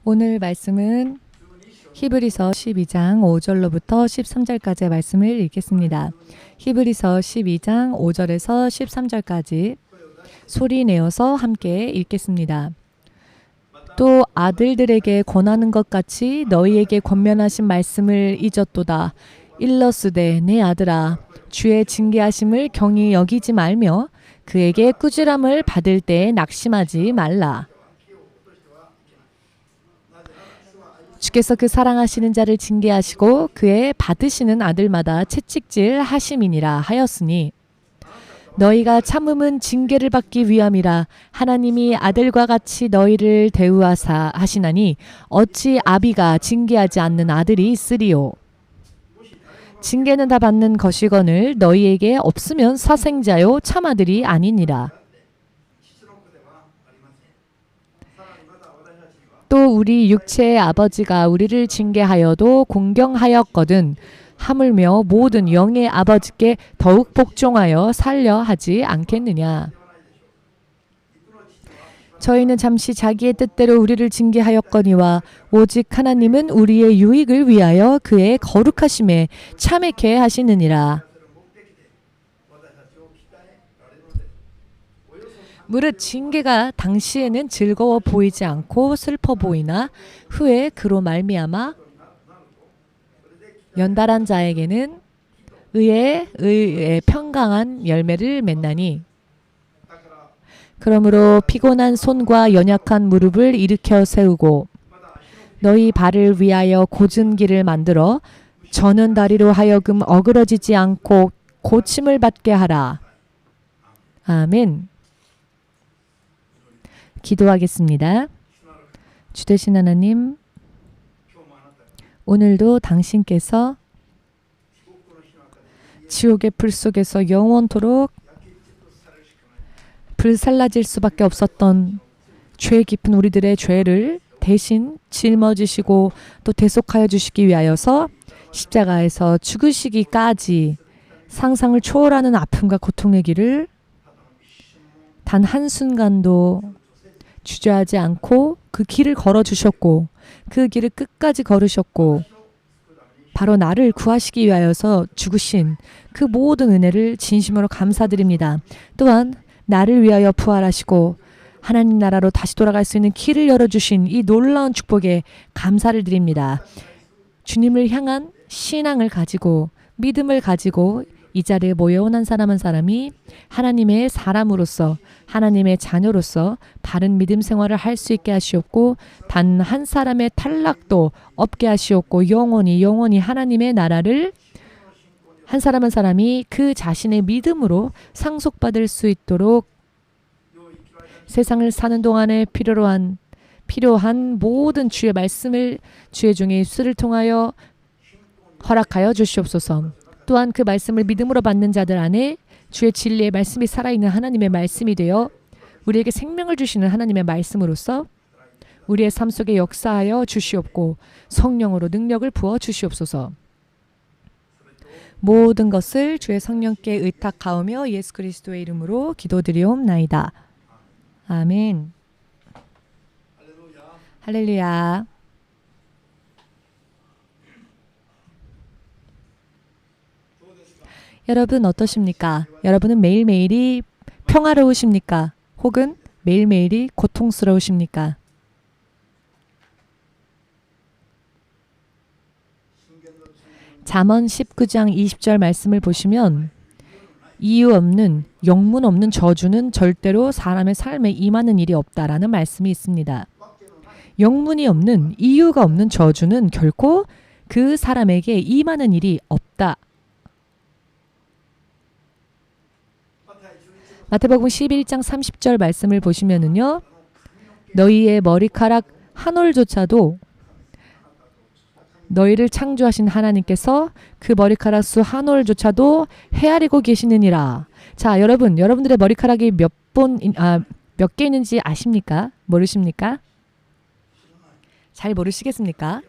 오늘 말씀은 히브리서 12장 5절로부터 13절까지의 말씀을 읽겠습니다. 히브리서 12장 5절에서 13절까지 소리 내어서 함께 읽겠습니다. 또 아들들에게 권하는 것 같이 너희에게 권면하신 말씀을 잊었도다. 일러스되 내 아들아 주의 징계하심을 경히 여기지 말며 그에게 꾸지람을 받을 때에 낙심하지 말라. 주께서 그 사랑하시는 자를 징계하시고 그의 받으시는 아들마다 채찍질 하심이니라 하였으니 너희가 참음은 징계를 받기 위함이라. 하나님이 아들과 같이 너희를 대우하사 하시나니 어찌 아비가 징계하지 않는 아들이 있으리요. 징계는 다 받는 것이거늘 너희에게 없으면 사생자요 참아들이 아니니라. 또 우리 육체의 아버지가 우리를 징계하여도 공경하였거든 하물며 모든 영의 아버지께 더욱 복종하여 살려 하지 않겠느냐. 저희는 잠시 자기의 뜻대로 우리를 징계하였거니와 오직 하나님은 우리의 유익을 위하여 그의 거룩하심에 참회케 하시느니라. 무릇 징계가 당시에는 즐거워 보이지 않고 슬퍼 보이나 후에 그로 말미암아 연달한 자에게는 의의 평강한 열매를 맺나니 그러므로 피곤한 손과 연약한 무릎을 일으켜 세우고 너희 발을 위하여 곧은 길을 만들어 저는 다리로 하여금 어그러지지 않고 고침을 받게 하라. 아멘. 기도하겠습니다. 주되신 하나님, 오늘도 당신께서 지옥의 불 속에서 영원토록 불살라질 수밖에 없었던 죄 깊은 우리들의 죄를 대신 짊어지시고 또 대속하여 주시기 위하여서 십자가에서 죽으시기까지 상상을 초월하는 아픔과 고통의 길을 단 한순간도 주저하지 않고 그 길을 걸어주셨고 그 길을 끝까지 걸으셨고 바로 나를 구하시기 위하여서 죽으신 그 모든 은혜를 진심으로 감사드립니다. 또한 나를 위하여 부활하시고 하나님 나라로 다시 돌아갈 수 있는 길을 열어주신 이 놀라운 축복에 감사를 드립니다. 주님을 향한 신앙을 가지고 믿음을 가지고 이 자리에 모여온 한 사람 한 사람이 하나님의 사람으로서 하나님의 자녀로서 바른 믿음 생활을 할 수 있게 하시옵고 단 한 사람의 탈락도 없게 하시옵고 영원히 하나님의 나라를 한 사람 한 사람이 그 자신의 믿음으로 상속받을 수 있도록 세상을 사는 동안에 필요한 모든 주의 말씀을 주의 종의 입술을 통하여 허락하여 주시옵소서. 또한 그 말씀을 믿음으로 받는 자들 안에 주의 진리의 말씀이 살아있는 하나님의 말씀이 되어 우리에게 생명을 주시는 하나님의 말씀으로서 우리의 삶 속에 역사하여 주시옵고 성령으로 능력을 부어 주시옵소서. 모든 것을 주의 성령께 의탁하오며 예수 그리스도의 이름으로 기도드리옵나이다. 아멘. 할렐루야. 여러분 어떠십니까? 여러분은 매일매일이 평화로우십니까? 혹은 매일매일이 고통스러우십니까? 잠언 19장 20절 말씀을 보시면 이유 없는 영문 없는 저주는 절대로 사람의 삶에 임하는 일이 없다라는 말씀이 있습니다. 영문이 없는 이유가 없는 저주는 결코 그 사람에게 임하는 일이 없다. 마태복음 11장 30절 말씀을 보시면은요. 너희의 머리카락 한 올조차도 너희를 창조하신 하나님께서 그 머리카락 수 한 올조차도 헤아리고 계시느니라. 자, 여러분들의 머리카락이 몇 개 있는지 아십니까? 모르십니까? 잘 모르시겠습니까?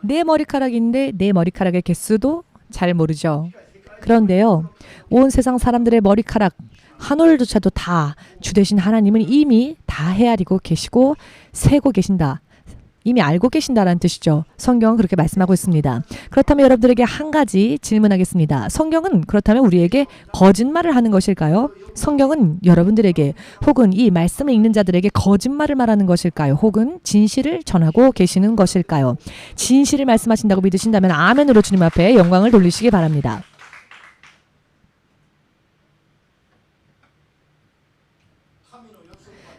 내 머리카락인데 내 머리카락의 개수도 잘 모르죠. 그런데요. 온 세상 사람들의 머리카락 하늘조차도 다 주 되신 하나님은 이미 다 헤아리고 계시고 세고 계신다. 이미 알고 계신다라는 뜻이죠. 성경은 그렇게 말씀하고 있습니다. 그렇다면 여러분들에게 한 가지 질문하겠습니다. 성경은 그렇다면 우리에게 거짓말을 하는 것일까요? 성경은 여러분들에게 혹은 이 말씀을 읽는 자들에게 거짓말을 말하는 것일까요? 혹은 진실을 전하고 계시는 것일까요? 진실을 말씀하신다고 믿으신다면 아멘으로 주님 앞에 영광을 돌리시기 바랍니다.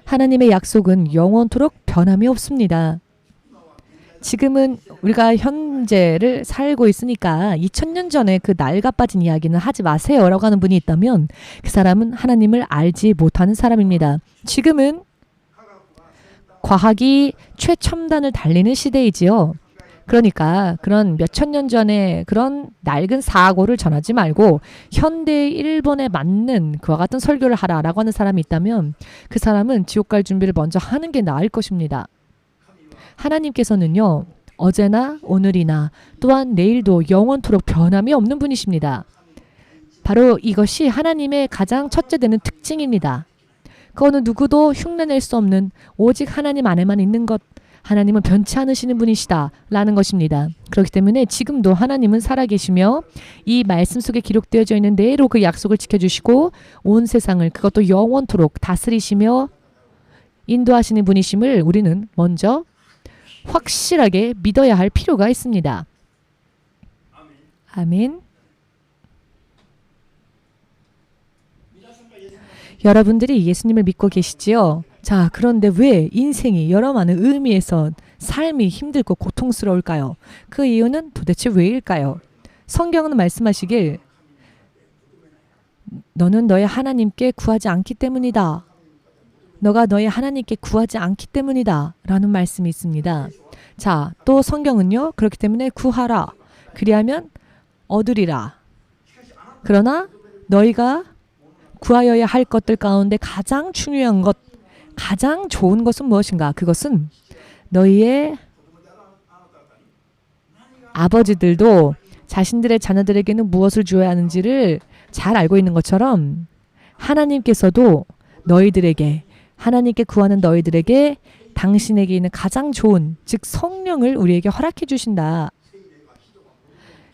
하나님의 약속은 영원토록 변함이 없습니다. 지금은 우리가 현재를 살고 있으니까 2000년 전에 그 낡아 빠진 이야기는 하지 마세요 라고 하는 분이 있다면 그 사람은 하나님을 알지 못하는 사람입니다. 지금은 과학이 최첨단을 달리는 시대이지요. 그러니까 그런 몇천 년 전에 그런 낡은 사고를 전하지 말고 현대의 일본에 맞는 그와 같은 설교를 하라라고 하는 사람이 있다면 그 사람은 지옥 갈 준비를 먼저 하는 게 나을 것입니다. 하나님께서는요. 어제나 오늘이나 또한 내일도 영원토록 변함이 없는 분이십니다. 바로 이것이 하나님의 가장 첫째 되는 특징입니다. 그거는 누구도 흉내낼 수 없는 오직 하나님 안에만 있는 것. 하나님은 변치 않으시는 분이시다 라는 것입니다. 그렇기 때문에 지금도 하나님은 살아계시며 이 말씀 속에 기록되어져 있는 대로 그 약속을 지켜주시고 온 세상을 그것도 영원토록 다스리시며 인도하시는 분이심을 우리는 먼저 확실하게 믿어야 할 필요가 있습니다. 아멘. 여러분들이 예수님을 믿고 계시지요? 자, 그런데 왜 인생이 여러 많은 의미에서 삶이 힘들고 고통스러울까요? 그 이유는 도대체 왜일까요? 성경은 말씀하시길 너는 너의 하나님께 구하지 않기 때문이다. 너가 너의 하나님께 구하지 않기 때문이다 라는 말씀이 있습니다. 자, 또 성경은요. 그렇기 때문에 구하라. 그리하면 얻으리라. 그러나 너희가 구하여야 할 것들 가운데 가장 중요한 것, 가장 좋은 것은 무엇인가? 그것은 너희의 아버지들도 자신들의 자녀들에게는 무엇을 주어야 하는지를 잘 알고 있는 것처럼 하나님께서도 너희들에게 하나님께 구하는 너희들에게 당신에게 있는 가장 좋은 즉 성령을 우리에게 허락해 주신다.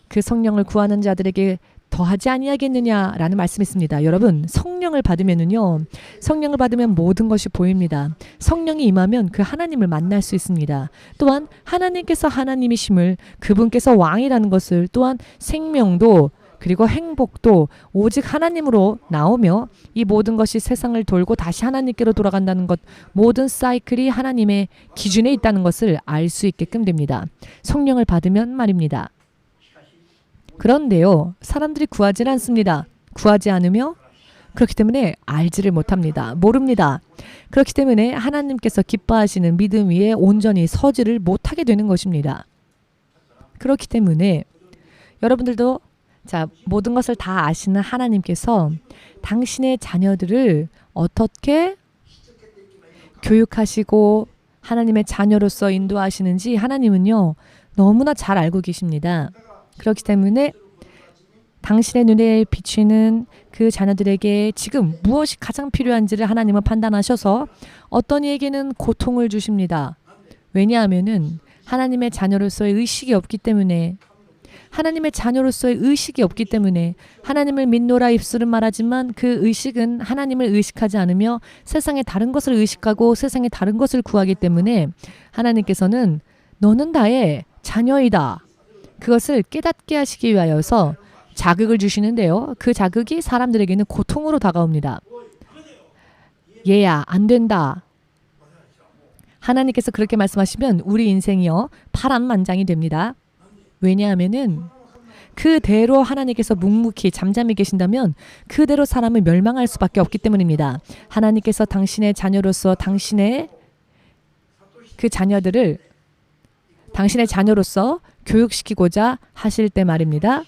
그 성령을 구하는 자들에게 더하지 아니하겠느냐라는 말씀이 있습니다. 여러분 성령을 받으면은요. 성령을 받으면 모든 것이 보입니다. 성령이 임하면 그 하나님을 만날 수 있습니다. 또한 하나님께서 하나님이심을 그분께서 왕이라는 것을 또한 생명도 그리고 행복도 오직 하나님으로 나오며 이 모든 것이 세상을 돌고 다시 하나님께로 돌아간다는 것 모든 사이클이 하나님의 기준에 있다는 것을 알 수 있게끔 됩니다. 성령을 받으면 말입니다. 그런데요. 사람들이 구하지 않습니다. 구하지 않으며 그렇기 때문에 알지를 못합니다. 모릅니다. 그렇기 때문에 하나님께서 기뻐하시는 믿음 위에 온전히 서지를 못하게 되는 것입니다. 그렇기 때문에 여러분들도 자, 모든 것을 다 아시는 하나님께서 당신의 자녀들을 어떻게 교육하시고 하나님의 자녀로서 인도하시는지 하나님은요. 너무나 잘 알고 계십니다. 그렇기 때문에 당신의 눈에 비치는 그 자녀들에게 지금 무엇이 가장 필요한지를 하나님은 판단하셔서 어떤 이에게는 고통을 주십니다. 왜냐하면은 하나님의 자녀로서의 의식이 없기 때문에 하나님의 자녀로서의 의식이 없기 때문에 하나님을 믿노라 입술은 말하지만 그 의식은 하나님을 의식하지 않으며 세상의 다른 것을 의식하고 세상의 다른 것을 구하기 때문에 하나님께서는 너는 나의 자녀이다. 그것을 깨닫게 하시기 위하여서 자극을 주시는데요. 그 자극이 사람들에게는 고통으로 다가옵니다. 얘야 안 된다. 하나님께서 그렇게 말씀하시면 우리 인생이요 파란만장이 됩니다. 왜냐하면은 그대로 하나님께서 묵묵히 잠잠히 계신다면 그대로 사람을 멸망할 수밖에 없기 때문입니다. 하나님께서 당신의 자녀로서 당신의 그 자녀들을 당신의 자녀로서 교육시키고자 하실 때 말입니다.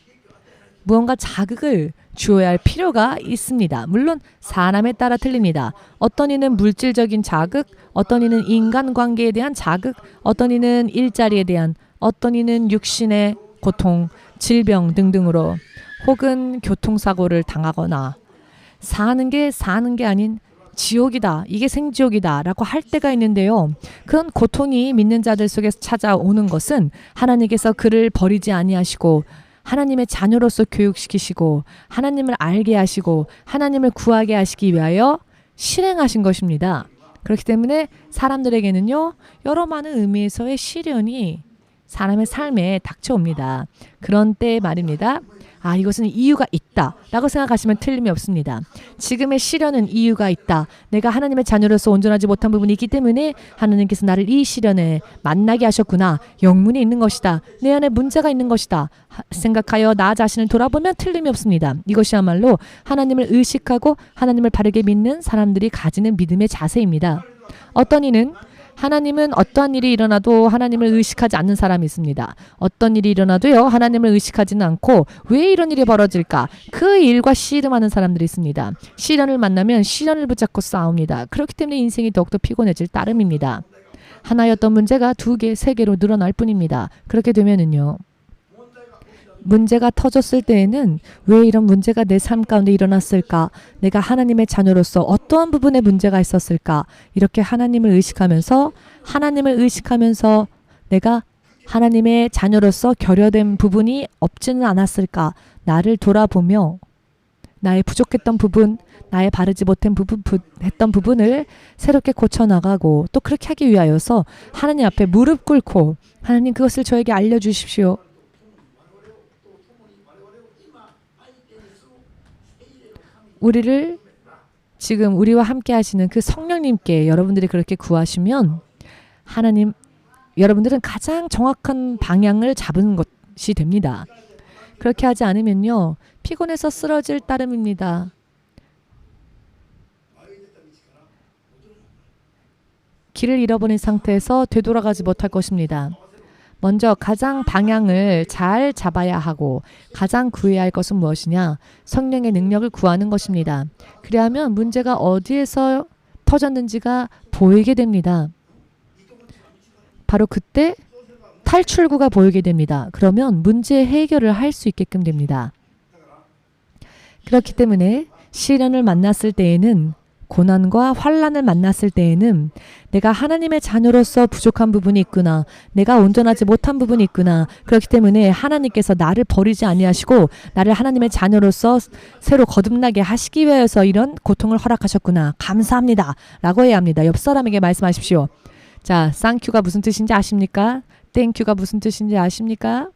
무언가 자극을 주어야 할 필요가 있습니다. 물론 사람에 따라 틀립니다. 어떤 이는 물질적인 자극, 어떤 이는 인간관계에 대한 자극, 어떤 이는 일자리에 대한, 어떤 이는 육신의 고통, 질병 등등으로 혹은 교통사고를 당하거나 사는 게 아닌 지옥이다. 이게 생지옥이다. 라고 할 때가 있는데요. 그런 고통이 믿는 자들 속에서 찾아오는 것은 하나님께서 그를 버리지 아니하시고 하나님의 자녀로서 교육시키시고 하나님을 알게 하시고 하나님을 구하게 하시기 위하여 실행하신 것입니다. 그렇기 때문에 사람들에게는요. 여러 많은 의미에서의 시련이 사람의 삶에 닥쳐옵니다. 그런 때 말입니다. 아, 이것은 이유가 있다 라고 생각하시면 틀림이 없습니다. 지금의 시련은 이유가 있다. 내가 하나님의 자녀로서 온전하지 못한 부분이 있기 때문에 하나님께서 나를 이 시련에 만나게 하셨구나. 영문이 있는 것이다. 내 안에 문제가 있는 것이다. 생각하여 나 자신을 돌아보면 틀림이 없습니다. 이것이야말로 하나님을 의식하고 하나님을 바르게 믿는 사람들이 가지는 믿음의 자세입니다. 어떤 이는 하나님은 어떠한 일이 일어나도 하나님을 의식하지 않는 사람이 있습니다. 어떤 일이 일어나도요. 하나님을 의식하지는 않고 왜 이런 일이 벌어질까? 그 일과 씨름하는 사람들이 있습니다. 시련을 만나면 시련을 붙잡고 싸웁니다. 그렇기 때문에 인생이 더욱더 피곤해질 따름입니다. 하나였던 문제가 2개, 3개로 늘어날 뿐입니다. 그렇게 되면은요. 문제가 터졌을 때에는 왜 이런 문제가 내 삶 가운데 일어났을까? 내가 하나님의 자녀로서 어떠한 부분에 문제가 있었을까? 이렇게 하나님을 의식하면서 내가 하나님의 자녀로서 결여된 부분이 없지는 않았을까? 나를 돌아보며 나의 부족했던 부분, 나의 바르지 못한 했던 부분을 새롭게 고쳐나가고 또 그렇게 하기 위하여서 하나님 앞에 무릎 꿇고 하나님 그것을 저에게 알려주십시오. 우리를 지금 우리와 함께 하시는 그 성령님께 여러분들이 그렇게 구하시면 하나님, 여러분들은 가장 정확한 방향을 잡은 것이 됩니다. 그렇게 하지 않으면요. 피곤해서 쓰러질 따름입니다. 길을 잃어버린 상태에서 되돌아가지 못할 것입니다. 먼저 가장 방향을 잘 잡아야 하고 가장 구해야 할 것은 무엇이냐? 성령의 능력을 구하는 것입니다. 그래야만 문제가 어디에서 터졌는지가 보이게 됩니다. 바로 그때 탈출구가 보이게 됩니다. 그러면 문제 해결을 할 수 있게끔 됩니다. 그렇기 때문에 시련을 만났을 때에는 고난과 환난을 만났을 때에는 내가 하나님의 자녀로서 부족한 부분이 있구나. 내가 온전하지 못한 부분이 있구나. 그렇기 때문에 하나님께서 나를 버리지 아니하시고 나를 하나님의 자녀로서 새로 거듭나게 하시기 위해서 이런 고통을 허락하셨구나. 감사합니다. 라고 해야 합니다. 옆 사람에게 말씀하십시오. 자, 쌍큐가 무슨 뜻인지 아십니까? 땡큐가 무슨 뜻인지 아십니까?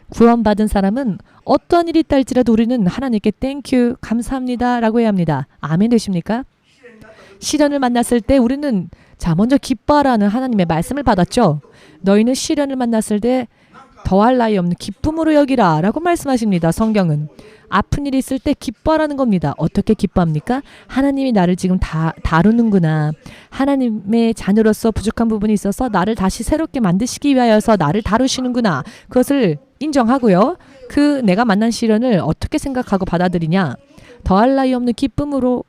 구원받은 사람은 어떠한 일이 있다 할지라도 우리는 하나님께 땡큐 감사합니다 라고 해야 합니다. 아멘 되십니까? 시련을 만났을 때 우리는 자 먼저 기뻐하라는 하나님의 말씀을 받았죠. 너희는 시련을 만났을 때 더할 나위 없는 기쁨으로 여기라 라고 말씀하십니다. 성경은. 아픈 일이 있을 때 기뻐하라는 겁니다. 어떻게 기뻐합니까? 하나님이 나를 지금 다루는구나. 하나님의 자녀로서 부족한 부분이 있어서 나를 다시 새롭게 만드시기 위하여서 나를 다루시는구나. 그것을 인정하고요. 그 내가 만난 시련을 어떻게 생각하고 받아들이냐. 더할 나위 없는 기쁨으로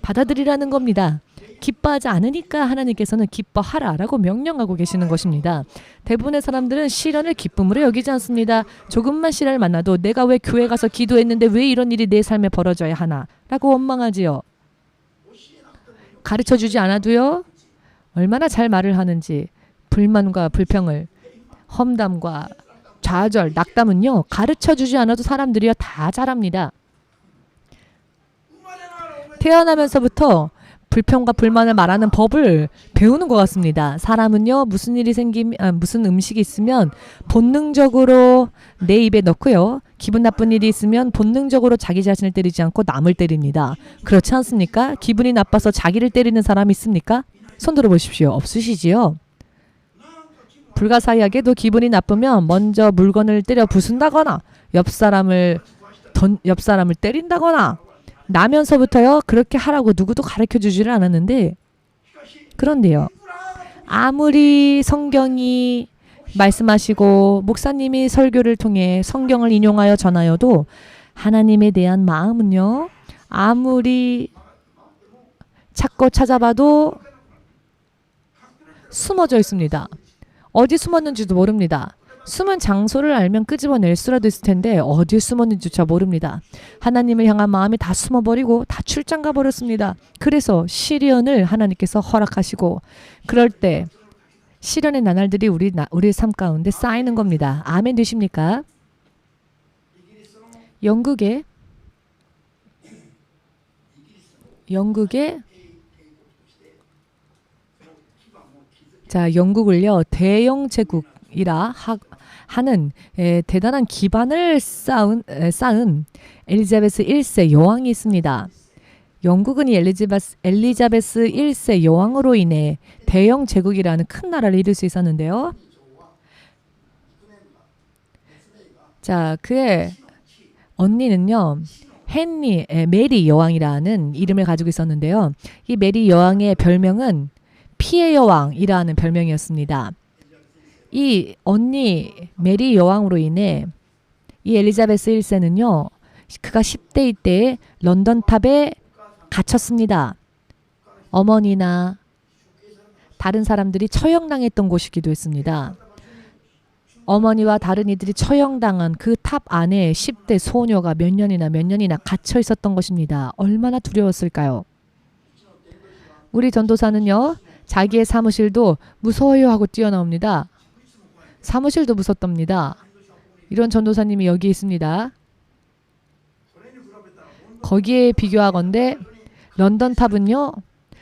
받아들이라는 겁니다. 기뻐하지 않으니까 하나님께서는 기뻐하라 라고 명령하고 계시는 것입니다. 대부분의 사람들은 시련을 기쁨으로 여기지 않습니다. 조금만 시련을 만나도 내가 왜 교회 가서 기도했는데 왜 이런 일이 내 삶에 벌어져야 하나 라고 원망하지요. 가르쳐주지 않아도요. 얼마나 잘 말을 하는지 불만과 불평을 험담과 좌절, 낙담은요. 가르쳐주지 않아도 사람들이요 다 잘합니다. 태어나면서부터 불평과 불만을 말하는 법을 배우는 것 같습니다. 사람은요 무슨 일이 무슨 음식이 있으면 본능적으로 내 입에 넣고요. 기분 나쁜 일이 있으면 본능적으로 자기 자신을 때리지 않고 남을 때립니다. 그렇지 않습니까? 기분이 나빠서 자기를 때리는 사람이 있습니까? 손 들어보십시오. 없으시지요? 불가사의하게도 기분이 나쁘면 먼저 물건을 때려 부순다거나 옆 사람을 때린다거나 나면서부터요 그렇게 하라고 누구도 가르쳐주지를 않았는데 그런데요 아무리 성경이 말씀하시고 목사님이 설교를 통해 성경을 인용하여 전하여도 하나님에 대한 마음은요 아무리 찾고 찾아봐도 숨어져 있습니다. 어디 숨었는지도 모릅니다. 숨은 장소를 알면 끄집어낼 수라도 있을 텐데 어디에 숨었는지조차 모릅니다. 하나님을 향한 마음이 다 숨어버리고 다 출장 가버렸습니다. 그래서 시련을 하나님께서 허락하시고 그럴 때 시련의 나날들이 우리의 삶 가운데 쌓이는 겁니다. 아멘 되십니까? 영국의 영국을요 대영 제국이라 하는 대단한 기반을 쌓은 엘리자베스 1세 여왕이 있습니다. 영국은 이 엘리자베스 1세 여왕으로 인해 대영 제국이라는 큰 나라를 이룰 수 있었는데요. 자, 그의 언니는요. 메리 여왕이라는 이름을 가지고 있었는데요. 이 메리 여왕의 별명은 피해 여왕이라는 별명이었습니다. 이 언니 메리 여왕으로 인해 이 엘리자베스 1세는요. 그가 10대일 때 런던탑에 갇혔습니다. 어머니나 다른 사람들이 처형당했던 곳이기도 했습니다. 어머니와 다른 이들이 처형당한 그 탑 안에 10대 소녀가 몇 년이나 갇혀 있었던 것입니다. 얼마나 두려웠을까요? 우리 전도사는요. 자기의 사무실도 무서워요 하고 뛰어나옵니다. 사무실도 무섭답니다. 이런 전도사님이 여기 있습니다. 거기에 비교하건대 런던탑은요.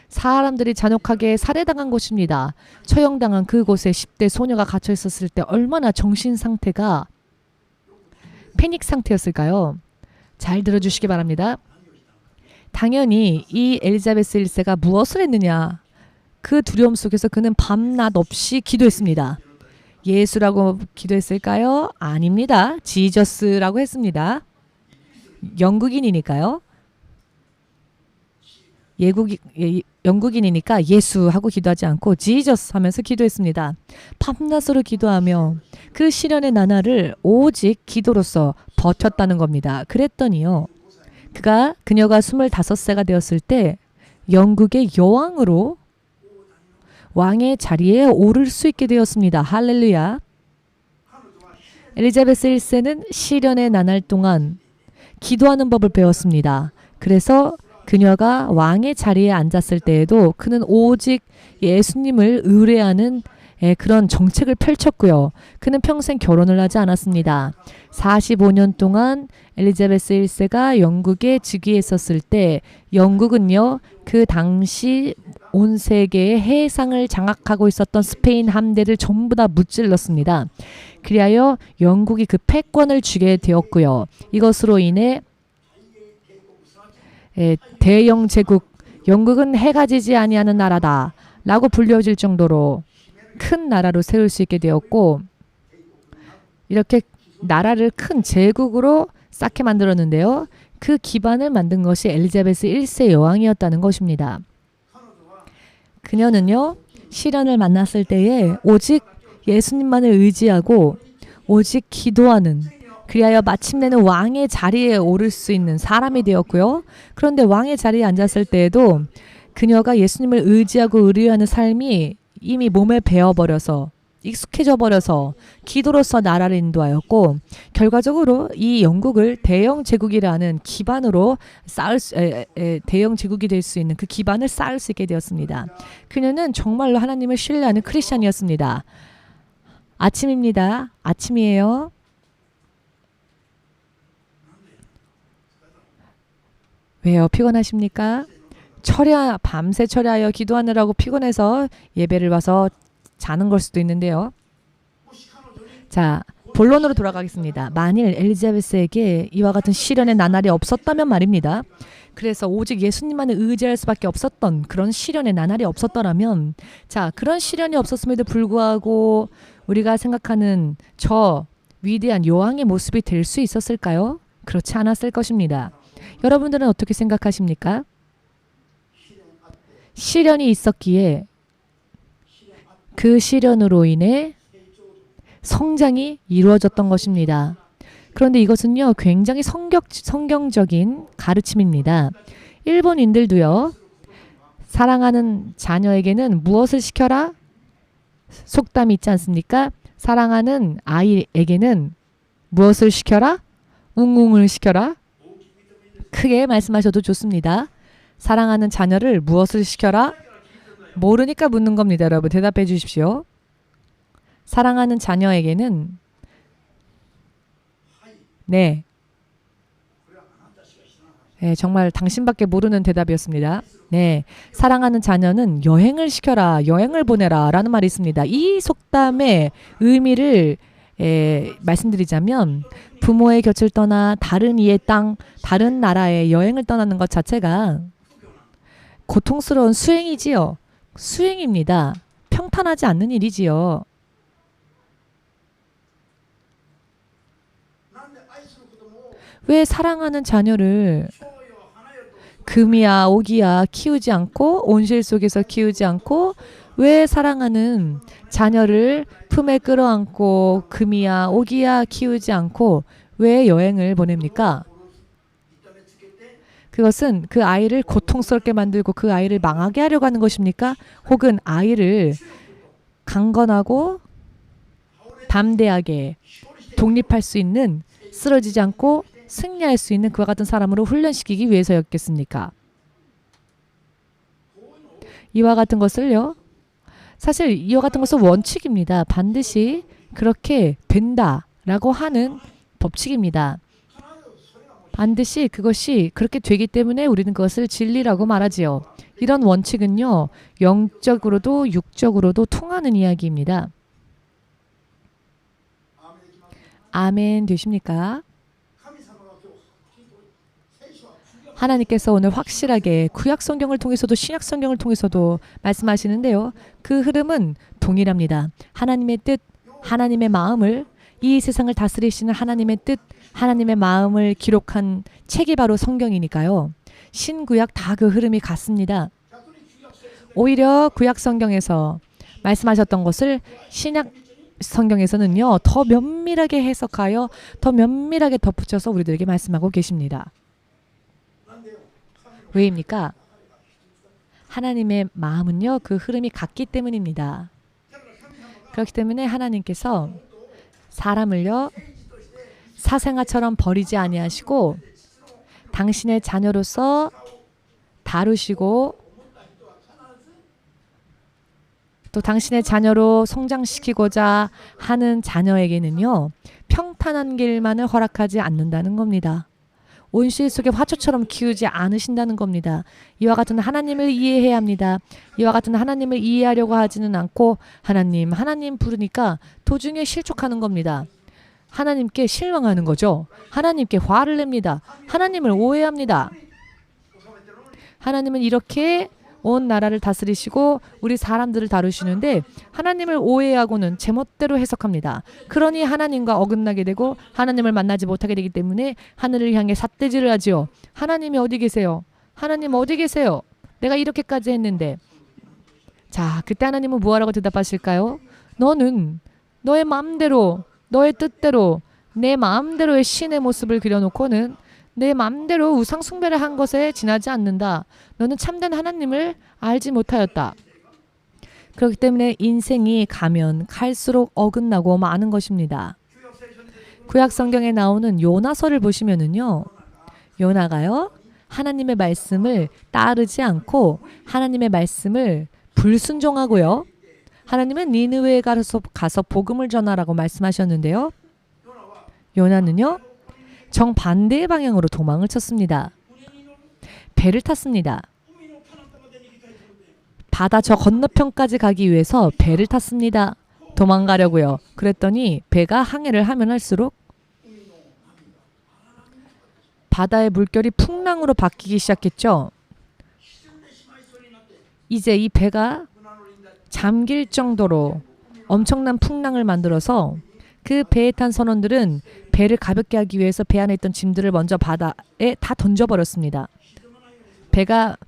사람들이 잔혹하게 살해당한 곳입니다. 처형당한 그곳에 10대 소녀가 갇혀 있었을 때 얼마나 정신 상태가 패닉 상태였을까요? 잘 들어주시기 바랍니다. 당연히 이 엘리자베스 1세가 무엇을 했느냐? 그 두려움 속에서 그는 밤낮 없이 기도했습니다. 예수라고 기도했을까요? 아닙니다. 지저스라고 했습니다. 영국인이니까요. 영국인이니까 예수 하고 기도하지 않고 지저스 하면서 기도했습니다. 밤낮으로 기도하며 그 시련의 나날을 오직 기도로서 버텼다는 겁니다. 그랬더니요. 그녀가 25세가 되었을 때 영국의 여왕으로 왕의 자리에 오를 수 있게 되었습니다. 할렐루야. 엘리자베스 1세는 시련의 나날 동안 기도하는 법을 배웠습니다. 그래서 그녀가 왕의 자리에 앉았을 때에도 그는 오직 예수님을 의뢰하는 그런 정책을 펼쳤고요. 그는 평생 결혼을 하지 않았습니다. 45년 동안 엘리자베스 1세가 영국에 즉위했었을 때 영국은요. 그 당시 온 세계의 해상을 장악하고 있었던 스페인 함대를 전부 다 무찔렀습니다. 그리하여 영국이 그 패권을 쥐게 되었고요. 이것으로 인해 대영 제국, 영국은 해가 지지 아니하는 나라다 라고 불려질 정도로 큰 나라로 세울 수 있게 되었고 이렇게 나라를 큰 제국으로 쌓게 만들었는데요. 그 기반을 만든 것이 엘리자베스 1세 여왕이었다는 것입니다. 그녀는요. 시련을 만났을 때에 오직 예수님만을 의지하고 오직 기도하는 그리하여 마침내는 왕의 자리에 오를 수 있는 사람이 되었고요. 그런데 왕의 자리에 앉았을 때에도 그녀가 예수님을 의지하고 의뢰하는 삶이 이미 몸에 배어버려서 익숙해져 버려서 기도로서 나라를 인도하였고 결과적으로 이 영국을 대영 제국이라는 기반으로 대영 제국이 될 수 있는 그 기반을 쌓을 수 있게 되었습니다. 그녀는 정말로 하나님을 신뢰하는 크리스찬이었습니다. 아침입니다. 아침이에요. 왜요? 피곤하십니까? 밤새 철야하여 기도하느라고 피곤해서 예배를 와서 자는 걸 수도 있는데요. 자, 본론으로 돌아가겠습니다. 만일 엘리자베스에게 이와 같은 시련의 나날이 없었다면 말입니다. 그래서 오직 예수님만을 의지할 수밖에 없었던 그런 시련의 나날이 없었더라면 자, 그런 시련이 없었음에도 불구하고 우리가 생각하는 저 위대한 여왕의 모습이 될 수 있었을까요? 그렇지 않았을 것입니다. 여러분들은 어떻게 생각하십니까? 시련이 있었기에 그 시련으로 인해 성장이 이루어졌던 것입니다. 그런데 이것은요, 굉장히 성경적인 가르침입니다. 일본인들도요, 사랑하는 자녀에게는 무엇을 시켜라? 속담이 있지 않습니까? 사랑하는 아이에게는 무엇을 시켜라? 웅웅을 시켜라. 크게 말씀하셔도 좋습니다. 사랑하는 자녀를 무엇을 시켜라? 모르니까 묻는 겁니다. 여러분 대답해 주십시오. 사랑하는 자녀에게는 네, 정말 당신밖에 모르는 대답이었습니다. 네, 사랑하는 자녀는 여행을 시켜라, 여행을 보내라 라는 말이 있습니다. 이 속담의 의미를 말씀드리자면 부모의 곁을 떠나 다른 이의 땅, 다른 나라에 여행을 떠나는 것 자체가 고통스러운 수행이지요. 수행입니다. 평탄하지 않는 일이지요. 왜 사랑하는 자녀를 금이야 오기야 키우지 않고 온실 속에서 키우지 않고 왜 사랑하는 자녀를 품에 끌어안고 금이야 오기야 키우지 않고 왜 여행을 보냅니까? 그것은 그 아이를 고통스럽게 만들고 그 아이를 망하게 하려고 하는 것입니까? 혹은 아이를 강건하고 담대하게 독립할 수 있는 쓰러지지 않고 승리할 수 있는 그와 같은 사람으로 훈련시키기 위해서였겠습니까? 이와 같은 것을요. 사실 이와 같은 것은 원칙입니다. 반드시 그렇게 된다라고 하는 법칙입니다. 반드시 그것이 그렇게 되기 때문에 우리는 그것을 진리라고 말하지요. 이런 원칙은요. 영적으로도 육적으로도 통하는 이야기입니다. 아멘 되십니까? 하나님께서 오늘 확실하게 구약 성경을 통해서도 신약 성경을 통해서도 말씀하시는데요. 그 흐름은 동일합니다. 하나님의 뜻, 하나님의 마음을 이 세상을 다스리시는 하나님의 뜻, 하나님의 마음을 기록한 책이 바로 성경이니까요. 신구약 다 그 흐름이 같습니다. 오히려 구약 성경에서 말씀하셨던 것을 신약 성경에서는요. 더 면밀하게 해석하여 더 면밀하게 덧붙여서 우리들에게 말씀하고 계십니다. 왜입니까? 하나님의 마음은요. 그 흐름이 같기 때문입니다. 그렇기 때문에 하나님께서 사람을요. 사생아처럼 버리지 아니하시고 당신의 자녀로서 다루시고 또 당신의 자녀로 성장시키고자 하는 자녀에게는요. 평탄한 길만을 허락하지 않는다는 겁니다. 온실 속의 화초처럼 키우지 않으신다는 겁니다. 이와 같은 하나님을 이해해야 합니다. 이와 같은 하나님을 이해하려고 하지는 않고 하나님 부르니까 도중에 실족하는 겁니다. 하나님께 실망하는 거죠. 하나님께 화를 냅니다. 하나님을 오해합니다. 하나님은 이렇게 온 나라를 다스리시고 우리 사람들을 다루시는데 하나님을 오해하고는 제멋대로 해석합니다. 그러니 하나님과 어긋나게 되고 하나님을 만나지 못하게 되기 때문에 하늘을 향해 삿대질을 하지요. 하나님이 어디 계세요? 하나님 어디 계세요? 내가 이렇게까지 했는데. 자, 그때 하나님은 뭐하라고 대답하실까요? 너는 너의 마음대로 너의 뜻대로 내 마음대로의 신의 모습을 그려놓고는 내 마음대로 우상 숭배를 한 것에 지나지 않는다. 너는 참된 하나님을 알지 못하였다. 그렇기 때문에 인생이 가면 갈수록 어긋나고 많은 것입니다. 구약 성경에 나오는 요나서를 보시면은요. 요나가요. 하나님의 말씀을 따르지 않고 하나님의 말씀을 불순종하고요. 하나님은 니느웨에 가서 복음을 전하라고 말씀하셨는데요. 요나는요. 정반대의 방향으로 도망을 쳤습니다. 배를 탔습니다. 바다 저 건너편까지 가기 위해서 배를 탔습니다. 도망가려고요. 그랬더니 배가 항해를 하면 할수록 바다의 물결이 풍랑으로 바뀌기 시작했죠. 이제 이 배가 잠길 정도로 엄청난 풍랑을 만들어서 그 배에 탄 선원들은 배를 가볍게 하기 위해서 배 안에 있던 짐들을 먼저 바다에 다 던져버렸습니다. 배가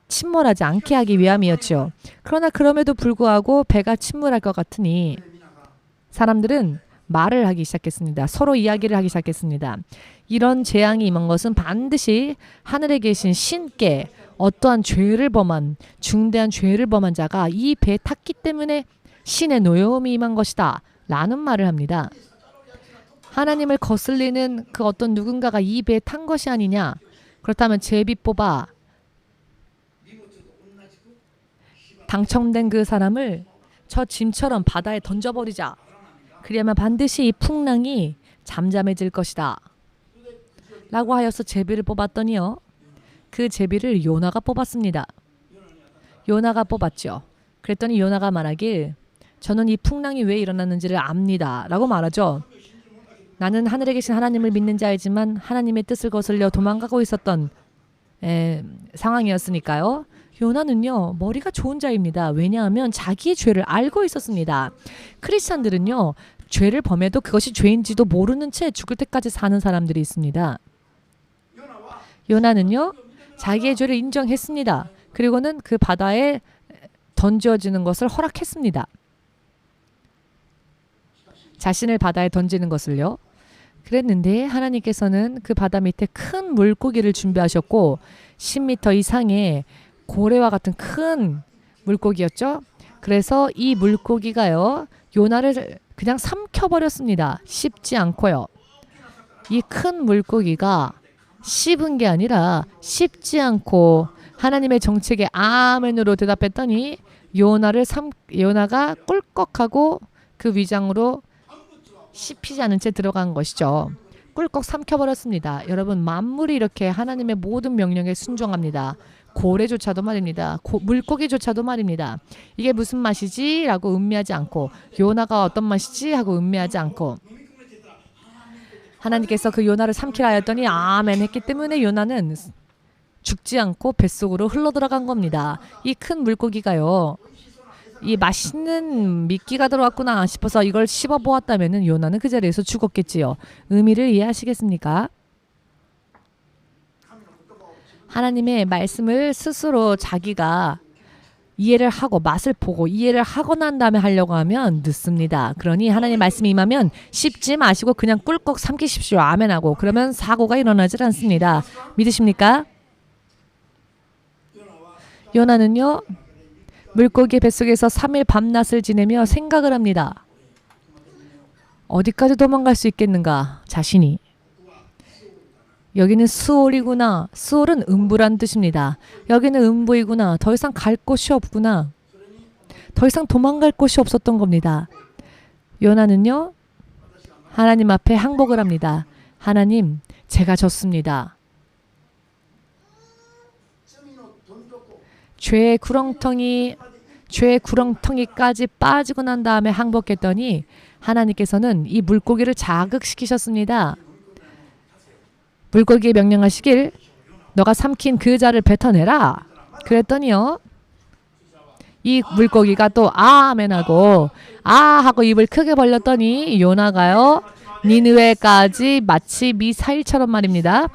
침몰하지 않게 하기 위함이었죠. 그러나 그럼에도 불구하고 배가 침몰할 것 같으니 사람들은 말을 하기 시작했습니다. 서로 이야기를 하기 시작했습니다. 이런 재앙이 임한 것은 반드시 하늘에 계신 신께 어떠한 죄를 범한 중대한 죄를 범한 자가 이 배에 탔기 때문에 신의 노여움이 임한 것이다 라는 말을 합니다. 하나님을 거슬리는 그 어떤 누군가가 이 배에 탄 것이 아니냐. 그렇다면 제비 뽑아 당첨된 그 사람을 저 짐처럼 바다에 던져버리자. 그리하면 반드시 이 풍랑이 잠잠해질 것이다. 라고 하여서 제비를 뽑았더니요. 그 제비를 요나가 뽑았습니다. 요나가 뽑았죠. 그랬더니 요나가 말하길 저는 이 풍랑이 왜 일어났는지를 압니다. 라고 말하죠. 나는 하늘에 계신 하나님을 믿는 자이지만 하나님의 뜻을 거슬려 도망가고 있었던 상황이었으니까요. 요나는요. 머리가 좋은 자입니다. 왜냐하면 자기의 죄를 알고 있었습니다. 크리스찬들은요. 죄를 범해도 그것이 죄인지도 모르는 채 죽을 때까지 사는 사람들이 있습니다. 요나는요. 자기의 죄를 인정했습니다. 그리고는 그 바다에 던져지는 것을 허락했습니다. 자신을 바다에 던지는 것을요. 그랬는데 하나님께서는 그 바다 밑에 큰 물고기를 준비하셨고 10m 이상의 고래와 같은 큰 물고기였죠. 그래서 이 물고기가요. 요나를 그냥 삼켜버렸습니다. 씹지 않고요. 이 큰 물고기가 씹은 게 아니라 씹지 않고 하나님의 정책에 아멘으로 대답했더니 요나가 꿀꺽하고 그 위장으로 씹히지 않은 채 들어간 것이죠. 꿀꺽 삼켜버렸습니다. 여러분 만물이 이렇게 하나님의 모든 명령에 순종합니다. 고래조차도 말입니다. 물고기조차도 말입니다. 이게 무슨 맛이지? 라고 음미하지 않고 요나가 어떤 맛이지? 하고 음미하지 않고 하나님께서 그 요나를 삼키라 하였더니 아멘 했기 때문에 요나는 죽지 않고 뱃속으로 흘러들어간 겁니다. 이 큰 물고기가요. 이 맛있는 미끼가 들어왔구나 싶어서 이걸 씹어보았다면 요나는 그 자리에서 죽었겠지요. 의미를 이해하시겠습니까? 하나님의 말씀을 스스로 자기가 이해를 하고 맛을 보고 이해를 하고 난 다음에 하려고 하면 늦습니다. 그러니 하나님 말씀이 임하면 씹지 마시고 그냥 꿀꺽 삼키십시오. 아멘하고 그러면 사고가 일어나질 않습니다. 믿으십니까? 요나는요. 물고기 뱃속에서 3일 밤낮을 지내며 생각을 합니다. 어디까지 도망갈 수 있겠는가 자신이. 여기는 스올이구나. 스올은 음부란 뜻입니다. 여기는 음부이구나. 더 이상 갈 곳이 없구나. 더 이상 도망갈 곳이 없었던 겁니다. 요나는요. 하나님 앞에 항복을 합니다. 하나님, 제가 졌습니다. 죄의 구렁텅이까지 빠지고 난 다음에 항복했더니 하나님께서는 이 물고기를 자극시키셨습니다. 물고기에 명령하시길 너가 삼킨 그 자를 뱉어내라. 그랬더니요. 이 물고기가 또 아멘하고 하고 입을 크게 벌렸더니 요나가요. 니느웨까지 마치 미사일처럼 말입니다.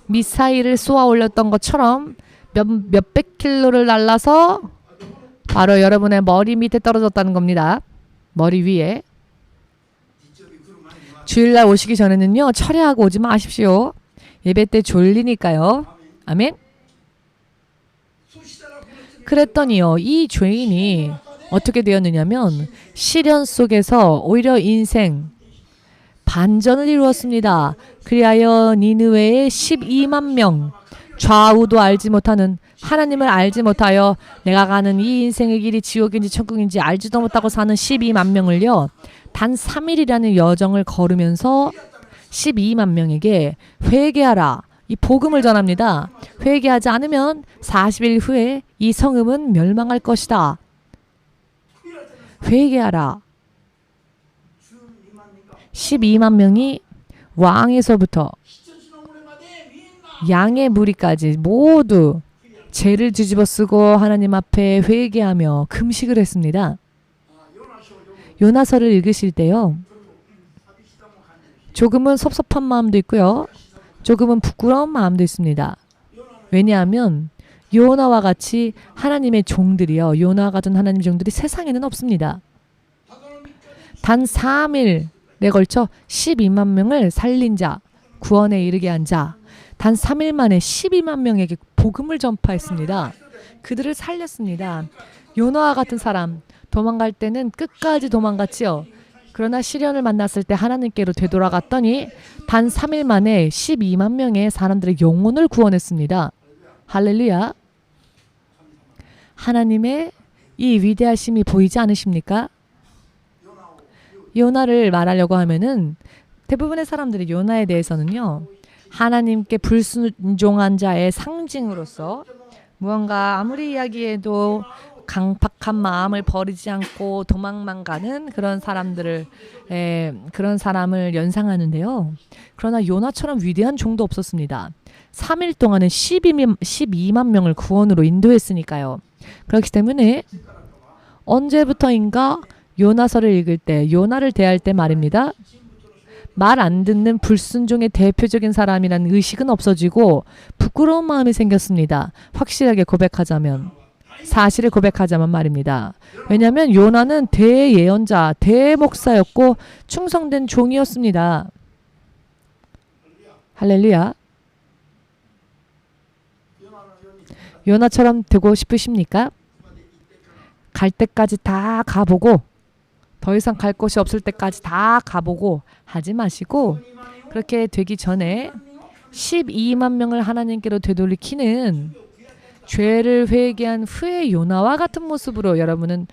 미사일을 쏘아 올렸던 것처럼 몇백 킬로를 날라서 바로 여러분의 머리 밑에 떨어졌다는 겁니다. 머리 위에. 주일날 오시기 전에는요. 철회하고 오지 마십시오. 예배 때 졸리니까요. 아멘. 그랬더니요. 이 죄인이 어떻게 되었느냐면 시련 속에서 오히려 인생 반전을 이루었습니다. 그리하여 니느웨의 12만 명 좌우도 알지 못하는 하나님을 알지 못하여 내가 가는 이 인생의 길이 지옥인지 천국인지 알지도 못하고 사는 12만 명을요. 단 3일이라는 여정을 걸으면서 12만 명에게 회개하라. 이 복음을 전합니다. 회개하지 않으면 40일 후에 이 성읍은 멸망할 것이다. 회개하라. 12만 명이 왕에서부터 양의 무리까지 모두 죄를 뒤집어쓰고 하나님 앞에 회개하며 금식을 했습니다. 요나서를 읽으실 때요. 조금은 섭섭한 마음도 있고요. 조금은 부끄러운 마음도 있습니다. 왜냐하면 요나와 같이 하나님의 종들이요. 요나와 같은 하나님의 종들이 세상에는 없습니다. 단 3일에 걸쳐 12만 명을 살린 자, 구원에 이르게 한 자, 단 3일 만에 12만 명에게 복음을 전파했습니다. 그들을 살렸습니다. 요나와 같은 사람, 도망갈 때는 끝까지 도망갔지요. 그러나 시련을 만났을 때 하나님께로 되돌아갔더니 단 3일 만에 12만 명의 사람들의 영혼을 구원했습니다. 할렐루야. 하나님의 이 위대하심이 보이지 않으십니까? 요나를 말하려고 하면은 대부분의 사람들이 요나에 대해서는요, 하나님께 불순종한 자의 상징으로서 무언가 아무리 이야기해도 강팍한 마음을 버리지 않고 도망만 가는 그런 사람들을 그런 사람을 연상하는데요. 그러나 요나처럼 위대한 종도 없었습니다. 3일 동안은 12만 명을 구원으로 인도했으니까요. 그렇기 때문에 언제부터인가 요나서를 읽을 때, 요나를 대할 때 말입니다. 말 안 듣는 불순종의 대표적인 사람이라는 의식은 없어지고 부끄러운 마음이 생겼습니다. 확실하게 고백하자면, 사실을 고백하자면 말입니다. 왜냐하면 요나는 대예언자, 대목사였고 충성된 종이었습니다. 할렐루야. 요나처럼 되고 싶으십니까? 갈 때까지 다 가보고 더 이상 갈 곳이 없을 때까지 다 가보고 하지 마시고, 그렇게 되기 전에 12만 명을 하나님께로 되돌리키는 죄를 회개한 후에 요나와 같은 모습으로 여러분은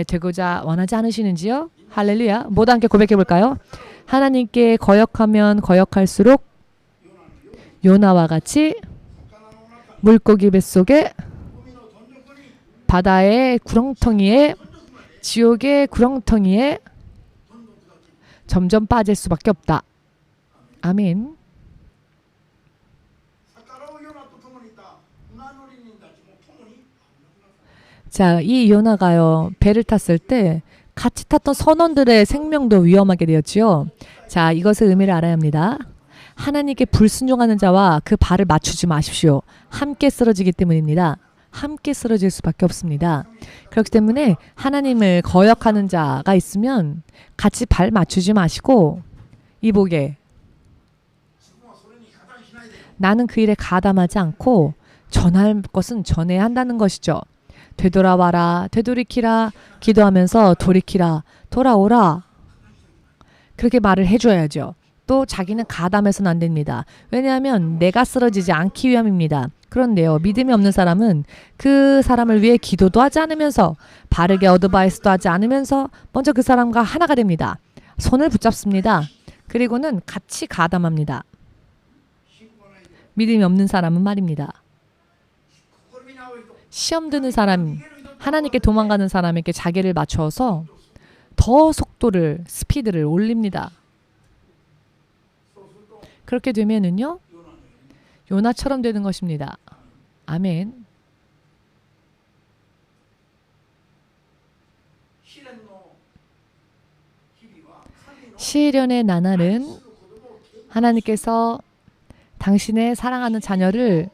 되고자 원하지 않으시는지요? 할렐루야. 모두 함께 고백해 볼까요? 하나님께 거역하면 거역할수록 요나와 같이 물고기 뱃속에, 바다의 구렁텅이에, 지옥의 구렁텅이에 점점 빠질 수밖에 없다. 아멘. 자, 이 요나가요, 배를 탔을 때 같이 탔던 선원들의 생명도 위험하게 되었지요. 자, 이것의 의미를 알아야 합니다. 하나님께 불순종하는 자와 그 발을 맞추지 마십시오. 함께 쓰러지기 때문입니다. 함께 쓰러질 수밖에 없습니다. 그렇기 때문에 하나님을 거역하는 자가 있으면 같이 발 맞추지 마시고, 이보게, 나는 그 일에 가담하지 않고 전할 것은 전해야 한다는 것이죠. 되돌아와라, 되돌이키라, 기도하면서 돌이키라, 돌아오라, 그렇게 말을 해줘야죠. 또 자기는 가담해서는 안 됩니다. 왜냐하면 내가 쓰러지지 않기 위함입니다. 그런데요, 믿음이 없는 사람은 그 사람을 위해 기도도 하지 않으면서 바르게 어드바이스도 하지 않으면서 먼저 그 사람과 하나가 됩니다. 손을 붙잡습니다. 그리고는 같이 가담합니다. 믿음이 없는 사람은 말입니다. 시험 드는 사람, 하나님께 도망가는 사람에게 자기를 맞춰서 더 속도를, 스피드를 올립니다. 그렇게 되면은요, 요나처럼 되는 것입니다. 아멘. 시련의 나날은 하나님께서 당신의 사랑하는 자녀를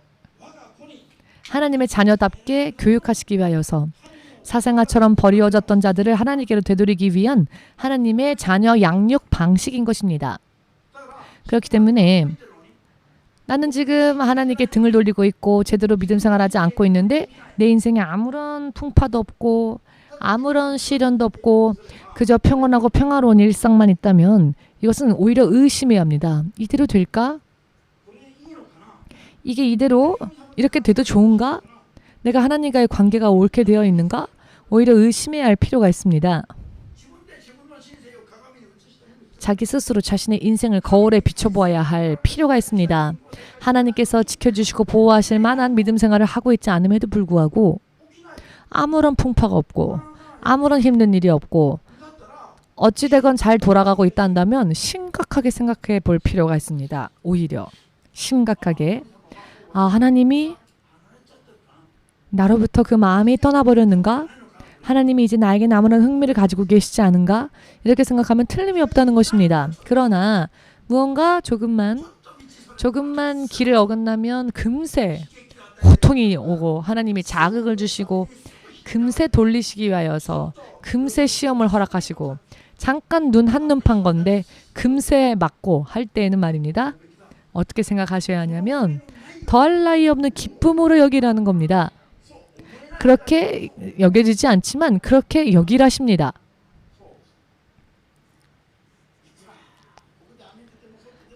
하나님의 자녀답게 교육하시기 위하여서 사생아처럼 버리워졌던 자들을 하나님께로 되돌리기 위한 하나님의 자녀 양육 방식인 것입니다. 그렇기 때문에 나는 지금 하나님께 등을 돌리고 있고 제대로 믿음 생활하지 않고 있는데 내 인생에 아무런 풍파도 없고 아무런 시련도 없고 그저 평온하고 평화로운 일상만 있다면 이것은 오히려 의심해야 합니다. 이대로 될까? 이게 이대로 이렇게 돼도 좋은가? 내가 하나님과의 관계가 옳게 되어 있는가? 오히려 의심해야 할 필요가 있습니다. 자기 스스로 자신의 인생을 거울에 비춰보아야 할 필요가 있습니다. 하나님께서 지켜주시고 보호하실 만한 믿음 생활을 하고 있지 않음에도 불구하고 아무런 풍파가 없고 아무런 힘든 일이 없고 어찌되건 잘 돌아가고 있다 한다면 심각하게 생각해 볼 필요가 있습니다. 오히려 심각하게 하나님이 나로부터 그 마음이 떠나버렸는가? 하나님이 이제 나에게 아무런 흥미를 가지고 계시지 않은가? 이렇게 생각하면 틀림이 없다는 것입니다. 그러나 무언가 조금만 길을 어긋나면 금세 고통이 오고 하나님이 자극을 주시고 금세 돌리시기 위하여서 금세 시험을 허락하시고 잠깐 눈 한눈 판 건데 금세 맞고 할 때에는 말입니다. 어떻게 생각하셔야 하냐면 더할 나위 없는 기쁨으로 여기라는 겁니다. 그렇게 여겨지지 않지만 그렇게 여기라십니다.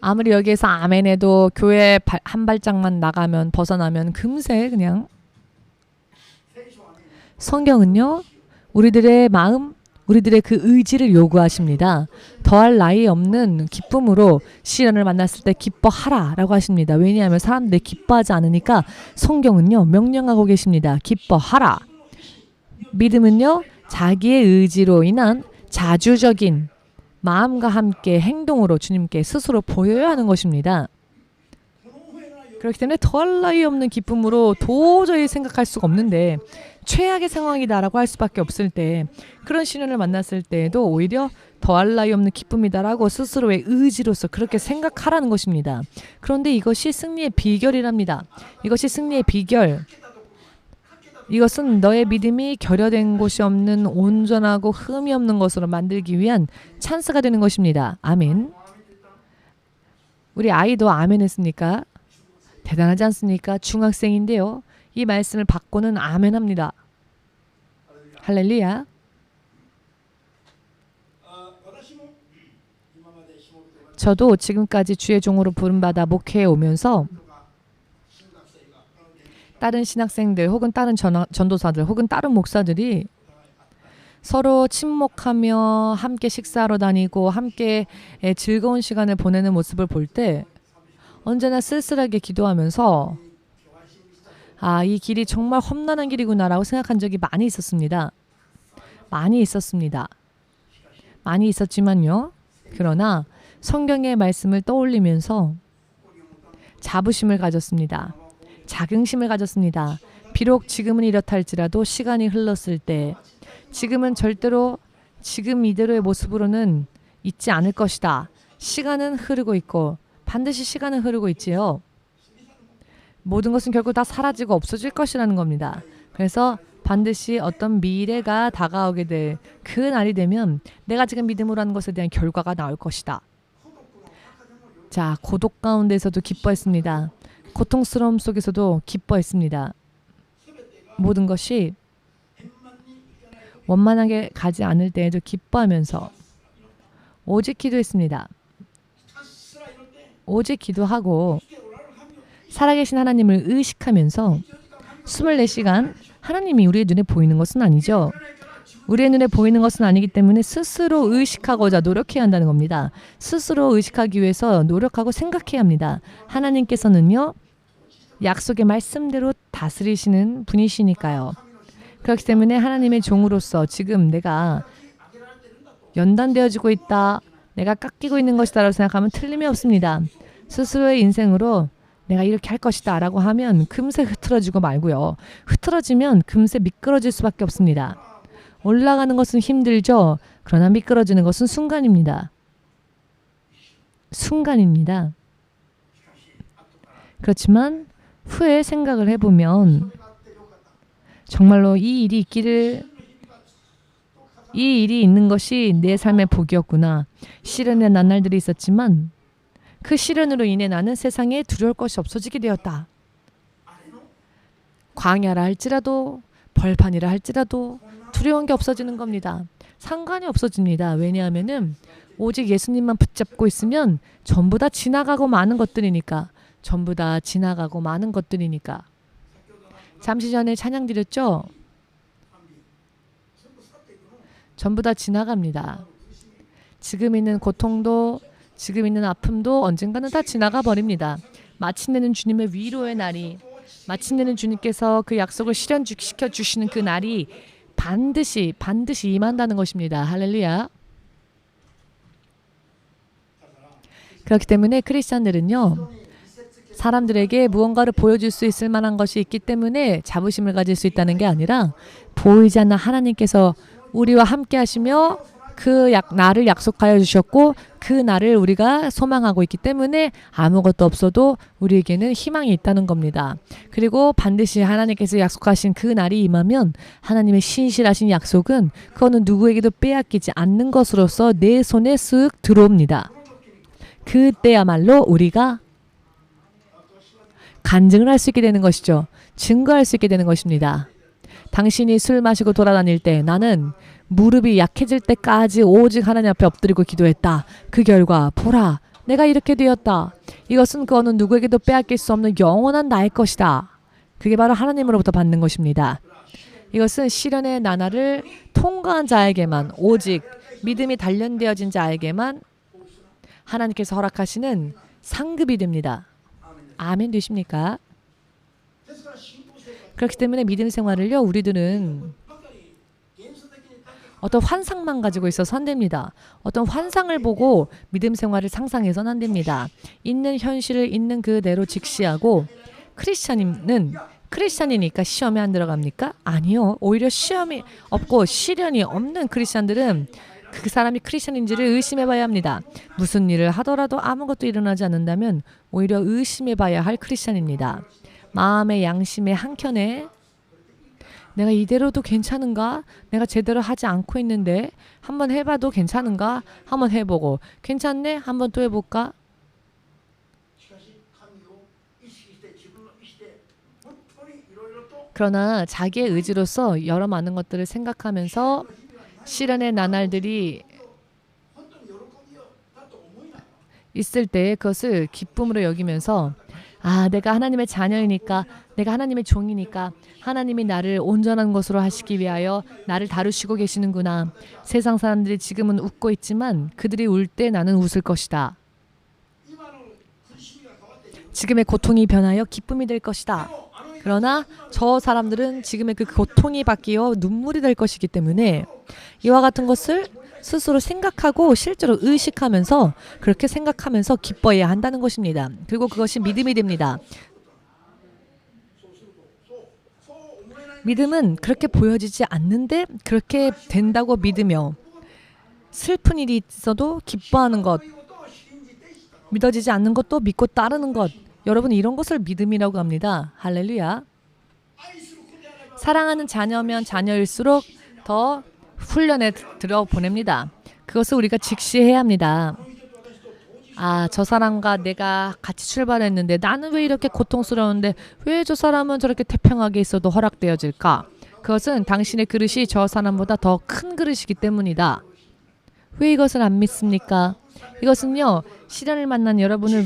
아무리 여기에서 아멘해도 교회 한 발짝만 나가면 벗어나면 금세 그냥 성경은요. 우리들의 마음, 우리들의 그 의지를 요구하십니다. 더할 나위 없는 기쁨으로 시련을 만났을 때 기뻐하라 라고 하십니다. 왜냐하면 사람들이 기뻐하지 않으니까 성경은요. 명령하고 계십니다. 기뻐하라. 믿음은요. 자기의 의지로 인한 자주적인 마음과 함께 행동으로 주님께 스스로 보여야 하는 것입니다. 그렇기 때문에 더할 나위 없는 기쁨으로 도저히 생각할 수가 없는데 최악의 상황이다라고 할 수밖에 없을 때 그런 시련을 만났을 때에도 오히려 더할 나위 없는 기쁨이다라고 스스로의 의지로서 그렇게 생각하라는 것입니다. 그런데 이것이 승리의 비결이랍니다. 이것이 승리의 비결. 이것은 너의 믿음이 결여된 곳이 없는 온전하고 흠이 없는 것으로 만들기 위한 찬스가 되는 것입니다. 아멘. 우리 아이도 아멘 했습니까? 대단하지 않습니까? 중학생인데요. 이 말씀을 받고는 아멘 합니다. 할렐루야. 저도 지금까지 주의 종으로 부름받아 목회에 오면서 다른 신학생들 혹은 다른 전도사들 혹은 다른 목사들이 서로 침묵하며 함께 식사하러 다니고 함께 즐거운 시간을 보내는 모습을 볼 때 언제나 쓸쓸하게 기도하면서 이 길이 정말 험난한 길이구나라고 생각한 적이 많이 있었습니다. 많이 있었지만요. 그러나 성경의 말씀을 떠올리면서 자부심을 가졌습니다. 자긍심을 가졌습니다. 비록 지금은 이렇다 할지라도 시간이 흘렀을 때 지금은 절대로 지금 이대로의 모습으로는 있지 않을 것이다. 시간은 흐르고 있고 반드시 시간은 흐르고 있지요. 모든 것은 결국 다 사라지고 없어질 것이라는 겁니다. 그래서 반드시 어떤 미래가 다가오게 될 그 날이 되면 내가 지금 믿음으로 하는 것에 대한 결과가 나올 것이다. 자, 고독 가운데서도 기뻐했습니다. 고통스러움 속에서도 기뻐했습니다. 모든 것이 원만하게 가지 않을 때에도 기뻐하면서 오직 기도했습니다. 오직 기도하고 살아계신 하나님을 의식하면서 24시간 하나님이 우리의 눈에 보이는 것은 아니죠. 우리의 눈에 보이는 것은 아니기 때문에 스스로 의식하고자 노력해야 한다는 겁니다. 스스로 의식하기 위해서 노력하고 생각해야 합니다. 하나님께서는요. 약속의 말씀대로 다스리시는 분이시니까요. 그렇기 때문에 하나님의 종으로서 지금 내가 연단되어지고 있다. 내가 깎이고 있는 것이다 라고 생각하면 틀림이 없습니다. 스스로의 인생으로 내가 이렇게 할 것이다 라고 하면 금세 흐트러지고 말고요. 흐트러지면 금세 미끄러질 수밖에 없습니다. 올라가는 것은 힘들죠. 그러나 미끄러지는 것은 순간입니다. 순간입니다. 그렇지만 후에 생각을 해보면 정말로 이 일이 있는 것이 내 삶의 복이었구나. 시련의 나날들이 있었지만 그 시련으로 인해 나는 세상에 두려울 것이 없어지게 되었다. 광야라 할지라도 벌판이라 할지라도 두려운 게 없어지는 겁니다. 상관이 없어집니다. 왜냐하면은 오직 예수님만 붙잡고 있으면 전부 다 지나가고 많은 것들이니까. 전부 다 지나가고 많은 것들이니까. 잠시 전에 찬양 드렸죠? 전부 다 지나갑니다. 지금 있는 고통도 지금 있는 아픔도 언젠가는 다 지나가 버립니다. 마침내는 주님의 위로의 날이 마침내는 주님께서 그 약속을 실현시켜 주시는 그 날이 반드시 임한다는 것입니다. 할렐루야. 그렇기 때문에 크리스찬들은요. 사람들에게 무언가를 보여줄 수 있을 만한 것이 있기 때문에 자부심을 가질 수 있다는 게 아니라 보이지 않는 하나님께서 우리와 함께 하시며 그 날을 약속하여 주셨고 그 날을 우리가 소망하고 있기 때문에 아무것도 없어도 우리에게는 희망이 있다는 겁니다. 그리고 반드시 하나님께서 약속하신 그 날이 임하면 하나님의 신실하신 약속은 그거는 누구에게도 빼앗기지 않는 것으로서 내 손에 쓱 들어옵니다. 그때야말로 우리가 간증을 할 수 있게 되는 것이죠. 증거할 수 있게 되는 것입니다. 당신이 술 마시고 돌아다닐 때 나는 무릎이 약해질 때까지 오직 하나님 앞에 엎드리고 기도했다. 그 결과 보라 내가 이렇게 되었다. 이것은 그 어느 누구에게도 빼앗길 수 없는 영원한 나의 것이다. 그게 바로 하나님으로부터 받는 것입니다. 이것은 시련의 나날을 통과한 자에게만, 오직 믿음이 단련되어진 자에게만 하나님께서 허락하시는 상급이 됩니다. 아멘 되십니까? 그렇기 때문에 믿음 생활을요, 우리들은 어떤 환상만 가지고 있어서 안 됩니다. 어떤 환상을 보고 믿음 생활을 상상해서는 안 됩니다. 있는 현실을 있는 그대로 직시하고, 크리스찬이니까 시험에 안 들어갑니까? 아니요. 오히려 시험이 없고 시련이 없는 크리스찬들은 그 사람이 크리스찬인지를 의심해봐야 합니다. 무슨 일을 하더라도 아무것도 일어나지 않는다면 오히려 의심해봐야 할 크리스찬입니다. 마음의 양심의 한켠에 내가 이대로도 괜찮은가? 내가 제대로 하지 않고 있는데 한번 해봐도 괜찮은가? 한번 해보고 괜찮네? 한번 또 해볼까? 그러나 자기의 의지로서 여러 많은 것들을 생각하면서 시련의 나날들이 있을 때 그것을 기쁨으로 여기면서 내가 하나님의 자녀이니까, 내가 하나님의 종이니까 하나님이 나를 온전한 것으로 하시기 위하여 나를 다루시고 계시는구나. 세상 사람들이 지금은 웃고 있지만 그들이 울 때 나는 웃을 것이다. 지금의 고통이 변하여 기쁨이 될 것이다. 그러나 저 사람들은 지금의 그 고통이 바뀌어 눈물이 될 것이기 때문에 이와 같은 것을 스스로 생각하고 실제로 의식하면서 그렇게 생각하면서 기뻐해야 한다는 것입니다. 그리고 그것이 믿음이 됩니다. 믿음은 그렇게 보여지지 않는데 그렇게 된다고 믿으며 슬픈 일이 있어도 기뻐하는 것, 믿어지지 않는 것도 믿고 따르는 것, 여러분 이런 것을 믿음이라고 합니다. 할렐루야. 사랑하는 자녀면 자녀일수록 더 훈련에 들어보냅니다. 그것을 우리가 직시해야 합니다. 저 사람과 내가 같이 출발했는데 나는 왜 이렇게 고통스러운데 왜 저 사람은 저렇게 태평하게 있어도 허락되어질까? 그것은 당신의 그릇이 저 사람보다 더 큰 그릇이기 때문이다. 왜 이것을 안 믿습니까? 이것은요, 시련을 만난 여러분을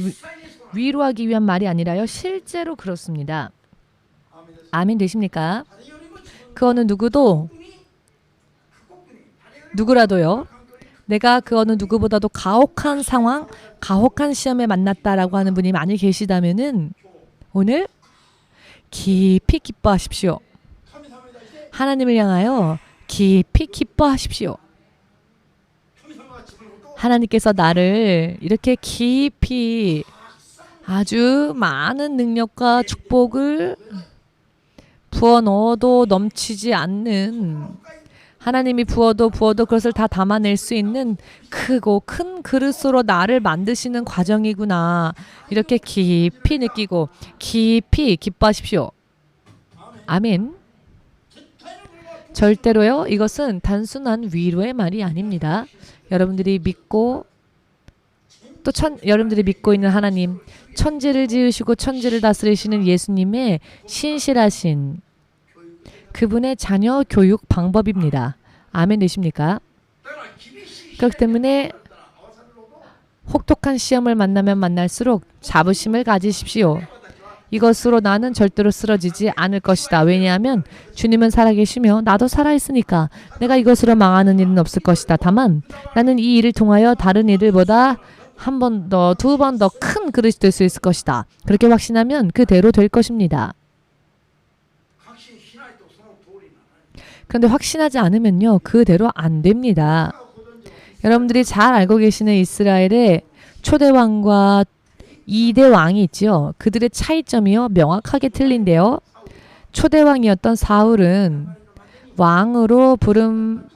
위로하기 위한 말이 아니라요, 실제로 그렇습니다. 아멘 되십니까? 그 어느 누구라도요, 내가 그 어느 누구보다도 가혹한 상황, 가혹한 시험에 만났다라고 하는 분이 많이 계시다면은 오늘 깊이 기뻐하십시오. 하나님을 향하여 깊이 기뻐하십시오. 하나님께서 나를 이렇게 깊이 아주 많은 능력과 축복을 부어 넣어도 넘치지 않는, 하나님이 부어도 그것을 다 담아낼 수 있는 크고 큰 그릇으로 나를 만드시는 과정이구나. 이렇게 깊이 느끼고 깊이 기뻐하십시오. 아멘. 절대로요, 이것은 단순한 위로의 말이 아닙니다. 여러분들이 믿고 또 여러분들이 믿고 있는 하나님, 천지를 지으시고 천지를 다스리시는 예수님의 신실하신 그분의 자녀 교육 방법입니다. 아멘 되십니까? 그렇기 때문에 혹독한 시험을 만나면 만날수록 자부심을 가지십시오. 이것으로 나는 절대로 쓰러지지 않을 것이다. 왜냐하면 주님은 살아계시며 나도 살아있으니까 내가 이것으로 망하는 일은 없을 것이다. 다만 나는 이 일을 통하여 다른 이들보다 한 번 더, 두 번 더 큰 그릇이 될 수 있을 것이다. 그렇게 확신하면 그대로 될 것입니다. 그런데 확신하지 않으면요, 그대로 안 됩니다. 여러분들이 잘 알고 계시는 이스라엘의 초대 왕과 2대 왕이 있죠. 그들의 차이점이요, 명확하게 틀린데요. 초대 왕이었던 사울은 왕으로 부름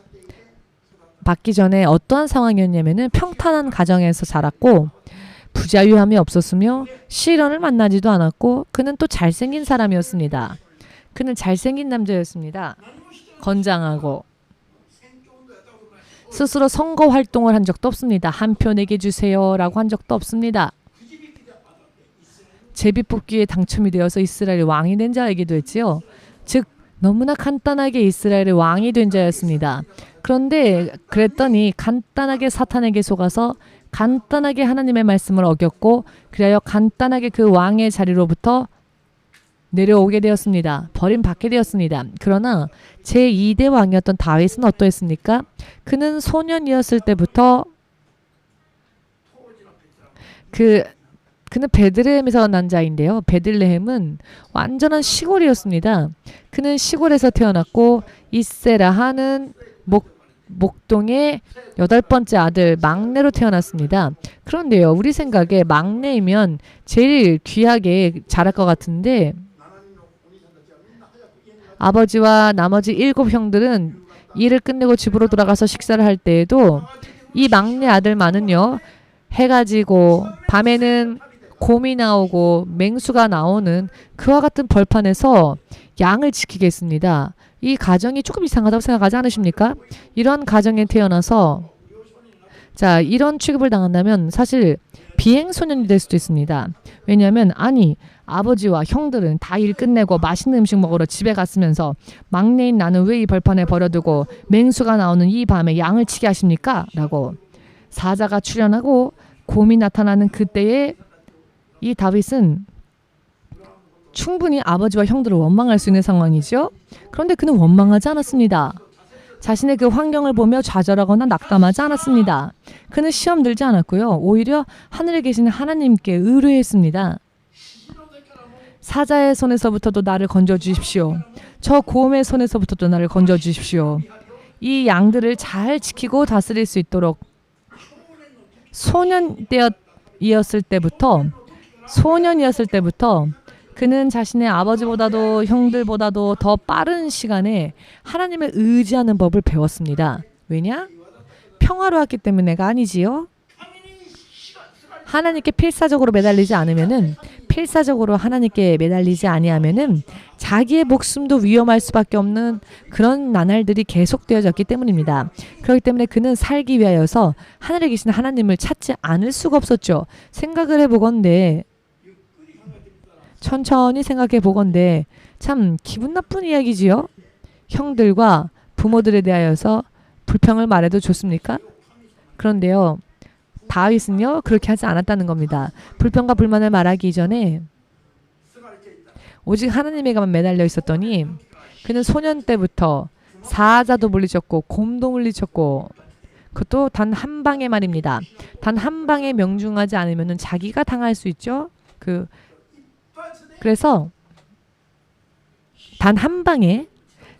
받기 전에 어떠한 상황이었냐면은 평탄한 가정에서 자랐고 부자유함이 없었으며 시련을 만나지도 않았고 그는 또 잘생긴 사람이었습니다. 그는 잘생긴 남자였습니다. 건장하고 스스로 선거 활동을 한 적도 없습니다. 한 표 내게 주세요 라고 한 적도 없습니다. 제비뽑기에 당첨이 되어서 이스라엘 왕이 된 자이기도 했지요. 즉 너무나 간단하게 이스라엘의 왕이 된 자였습니다. 그런데 그랬더니 간단하게 사탄에게 속아서 간단하게 하나님의 말씀을 어겼고 그리하여 간단하게 그 왕의 자리로부터 내려오게 되었습니다. 버림받게 되었습니다. 그러나 제2대 왕이었던 다윗은 어떠했습니까? 그는 소년이었을 때부터 그는 베들레헴에서 난 자인데요. 베들레헴은 완전한 시골이었습니다. 그는 시골에서 태어났고 이세라하는 목동의 8번째 아들 막내로 태어났습니다. 그런데요. 우리 생각에 막내이면 제일 귀하게 자랄 것 같은데 아버지와 나머지 7 형들은 일을 끝내고 집으로 돌아가서 식사를 할 때에도 이 막내 아들만은요. 해가 지고 밤에는 곰이 나오고 맹수가 나오는 그와 같은 벌판에서 양을 지키겠습니다. 이 가정이 조금 이상하다고 생각하지 않으십니까? 이런 가정에 태어나서 자 이런 취급을 당한다면 사실 비행소년이 될 수도 있습니다. 왜냐하면 아버지와 형들은 다 일 끝내고 맛있는 음식 먹으러 집에 갔으면서 막내인 나는 왜 이 벌판에 버려두고 맹수가 나오는 이 밤에 양을 치게 하십니까? 라고 사자가 출현하고 곰이 나타나는 그때에 이 다윗은 충분히 아버지와 형들을 원망할 수 있는 상황이죠. 그런데 그는 원망하지 않았습니다. 자신의 그 환경을 보며 좌절하거나 낙담하지 않았습니다. 그는 시험 들지 않았고요. 오히려 하늘에 계시는 하나님께 의뢰했습니다. 사자의 손에서부터도 나를 건져주십시오. 저 곰의 손에서부터도 나를 건져주십시오. 이 양들을 잘 지키고 다스릴 수 있도록 소년이었을 때부터 그는 자신의 아버지보다도 형들보다도 더 빠른 시간에 하나님을 의지하는 법을 배웠습니다. 왜냐? 평화로웠기 때문에가 아니지요. 하나님께 필사적으로 매달리지 않으면은 필사적으로 하나님께 매달리지 아니하면은 자기의 목숨도 위험할 수밖에 없는 그런 나날들이 계속되어졌기 때문입니다. 그렇기 때문에 그는 살기 위하여서 하늘에 계신 하나님을 찾지 않을 수가 없었죠. 생각을 해보건대 천천히 생각해 보건대 참 기분 나쁜 이야기지요. 형들과 부모들에 대하여서 불평을 말해도 좋습니까? 그런데요. 다윗은요. 그렇게 하지 않았다는 겁니다. 불평과 불만을 말하기 이전에 오직 하나님에게만 매달려 있었더니 그는 소년 때부터 사자도 물리쳤고 곰도 물리쳤고 그것도 단 한 방에 말입니다. 단 한 방에 명중하지 않으면 자기가 당할 수 있죠. 그래서 단 한 방에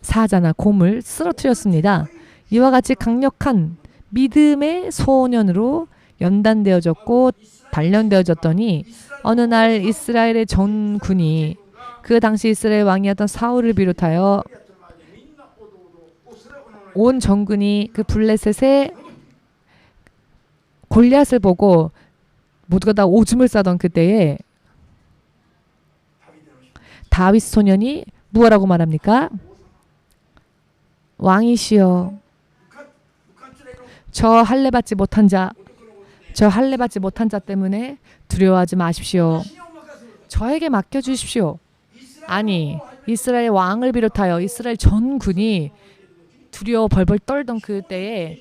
사자나 곰을 쓰러뜨렸습니다. 이와 같이 강력한 믿음의 소년으로 연단되어졌고 단련되어졌더니 어느 날 이스라엘의 전군이 그 당시 이스라엘 왕이었던 사울을 비롯하여 온 전군이 그 블레셋의 골리앗을 보고 모두가 다 오줌을 싸던 그때에 다윗 소년이 무엇라고 말합니까? 왕이시여 저 할례 받지 못한 자 때문에 두려워하지 마십시오. 저에게 맡겨주십시오. 아니 이스라엘 왕을 비롯하여 이스라엘 전군이 두려워 벌벌 떨던 그때에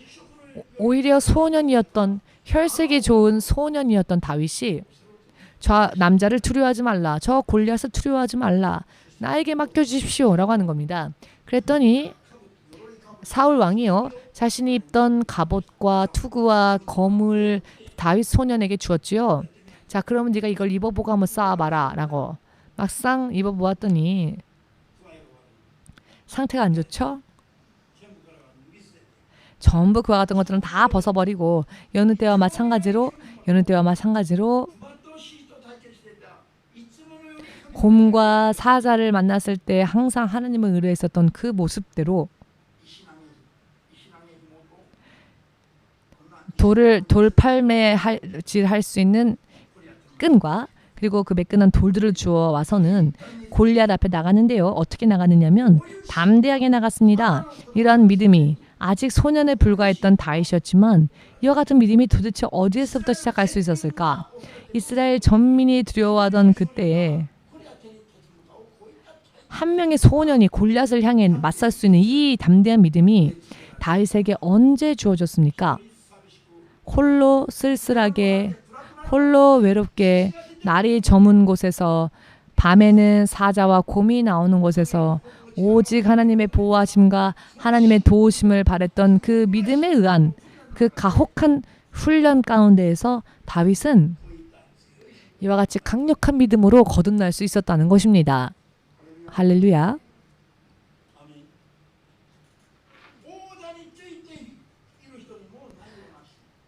오히려 소년이었던 혈색이 좋은 소년이었던 다윗이 저 남자를 두려워하지 말라. 저 골리앗을 두려워하지 말라. 나에게 맡겨주십시오. 라고 하는 겁니다. 그랬더니 사울 왕이요. 자신이 입던 갑옷과 투구와 검을 다윗 소년에게 주었지요. 자 그러면 네가 이걸 입어보고 한번 쌓아봐라. 라고 막상 입어보았더니 상태가 안 좋죠. 전부 그와 같은 것들은 다 벗어버리고 여느 때와 마찬가지로 곰과 사자를 만났을 때 항상 하나님을 의뢰했었던 그 모습대로 돌팔매질 수 있는 끈과 그리고 그 매끈한 돌들을 주워 와서는 골리앗 앞에 나가는데요. 어떻게 나가느냐면 담대하게 나갔습니다. 이러한 믿음이 아직 소년에 불과했던 다윗이었지만 이와 같은 믿음이 도대체 어디에서부터 시작할 수 있었을까? 이스라엘 전민이 두려워하던 그때에 한 명의 소년이 골리앗을 향해 맞설 수 있는 이 담대한 믿음이 다윗에게 언제 주어졌습니까? 홀로 쓸쓸하게 홀로 외롭게 날이 저문 곳에서 밤에는 사자와 곰이 나오는 곳에서 오직 하나님의 보호하심과 하나님의 도우심을 바랬던 그 믿음에 의한 그 가혹한 훈련 가운데에서 다윗은 이와 같이 강력한 믿음으로 거듭날 수 있었다는 것입니다. 할렐루야.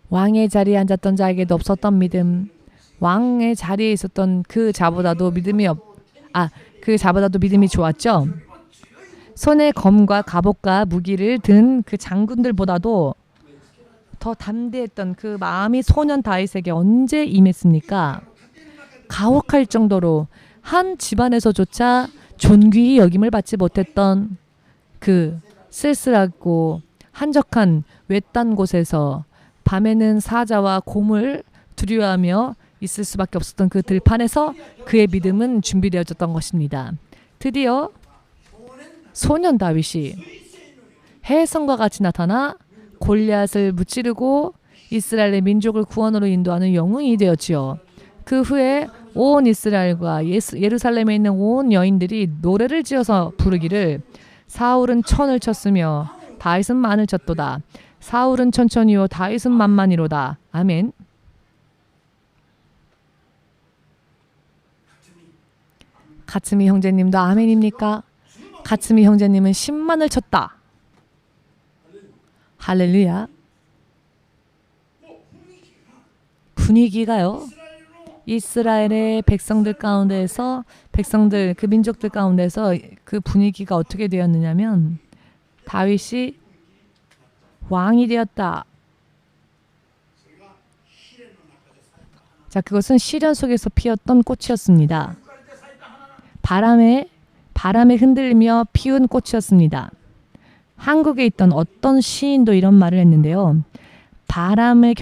왕의 자리에 앉았던 자에게도 없었던 믿음, 왕의 자리에 있었던 그 자보다도 그 자보다도 믿음이 좋았죠. 손에 검과 갑옷과 무기를 든 그 장군들보다도 더 담대했던 그 마음이 소년 다윗에게 언제 임했습니까? 가혹할 정도로 한 집안에서조차 존귀히 여김을 받지 못했던 그 쓸쓸하고 한적한 외딴 곳에서 밤에는 사자와 곰을 두려워하며 있을 수밖에 없었던 그 들판에서 그의 믿음은 준비되어졌던 것입니다. 드디어 소년 다윗이 해성과 같이 나타나 골리앗을 무찌르고 이스라엘의 민족을 구원으로 인도하는 영웅이 되었지요. 그 후에 온 이스라엘과 예루살렘에 있는 온 여인들이 노래를 지어서 부르기를 사울은 천을 쳤으며 다윗은 만을 쳤도다. 사울은 천천히요 다윗은 만만이로다. 아멘. 가츠미 형제님도 아멘입니까? 가츠미 형제님은 10만을 쳤다. 할렐루야. 분위기가요. 이스라엘의 백성들 가운데에서 그 민족들 가운데서 그 분위기가 어떻게 되었느냐면 다윗이 왕이 되었다. 자, 그것은 시련 속에서 피었던 꽃이었습니다. 바람에 흔들리며 피운 꽃이었습니다. 한국에 있던 어떤 시인도 이런 말을 했는데요. 바람을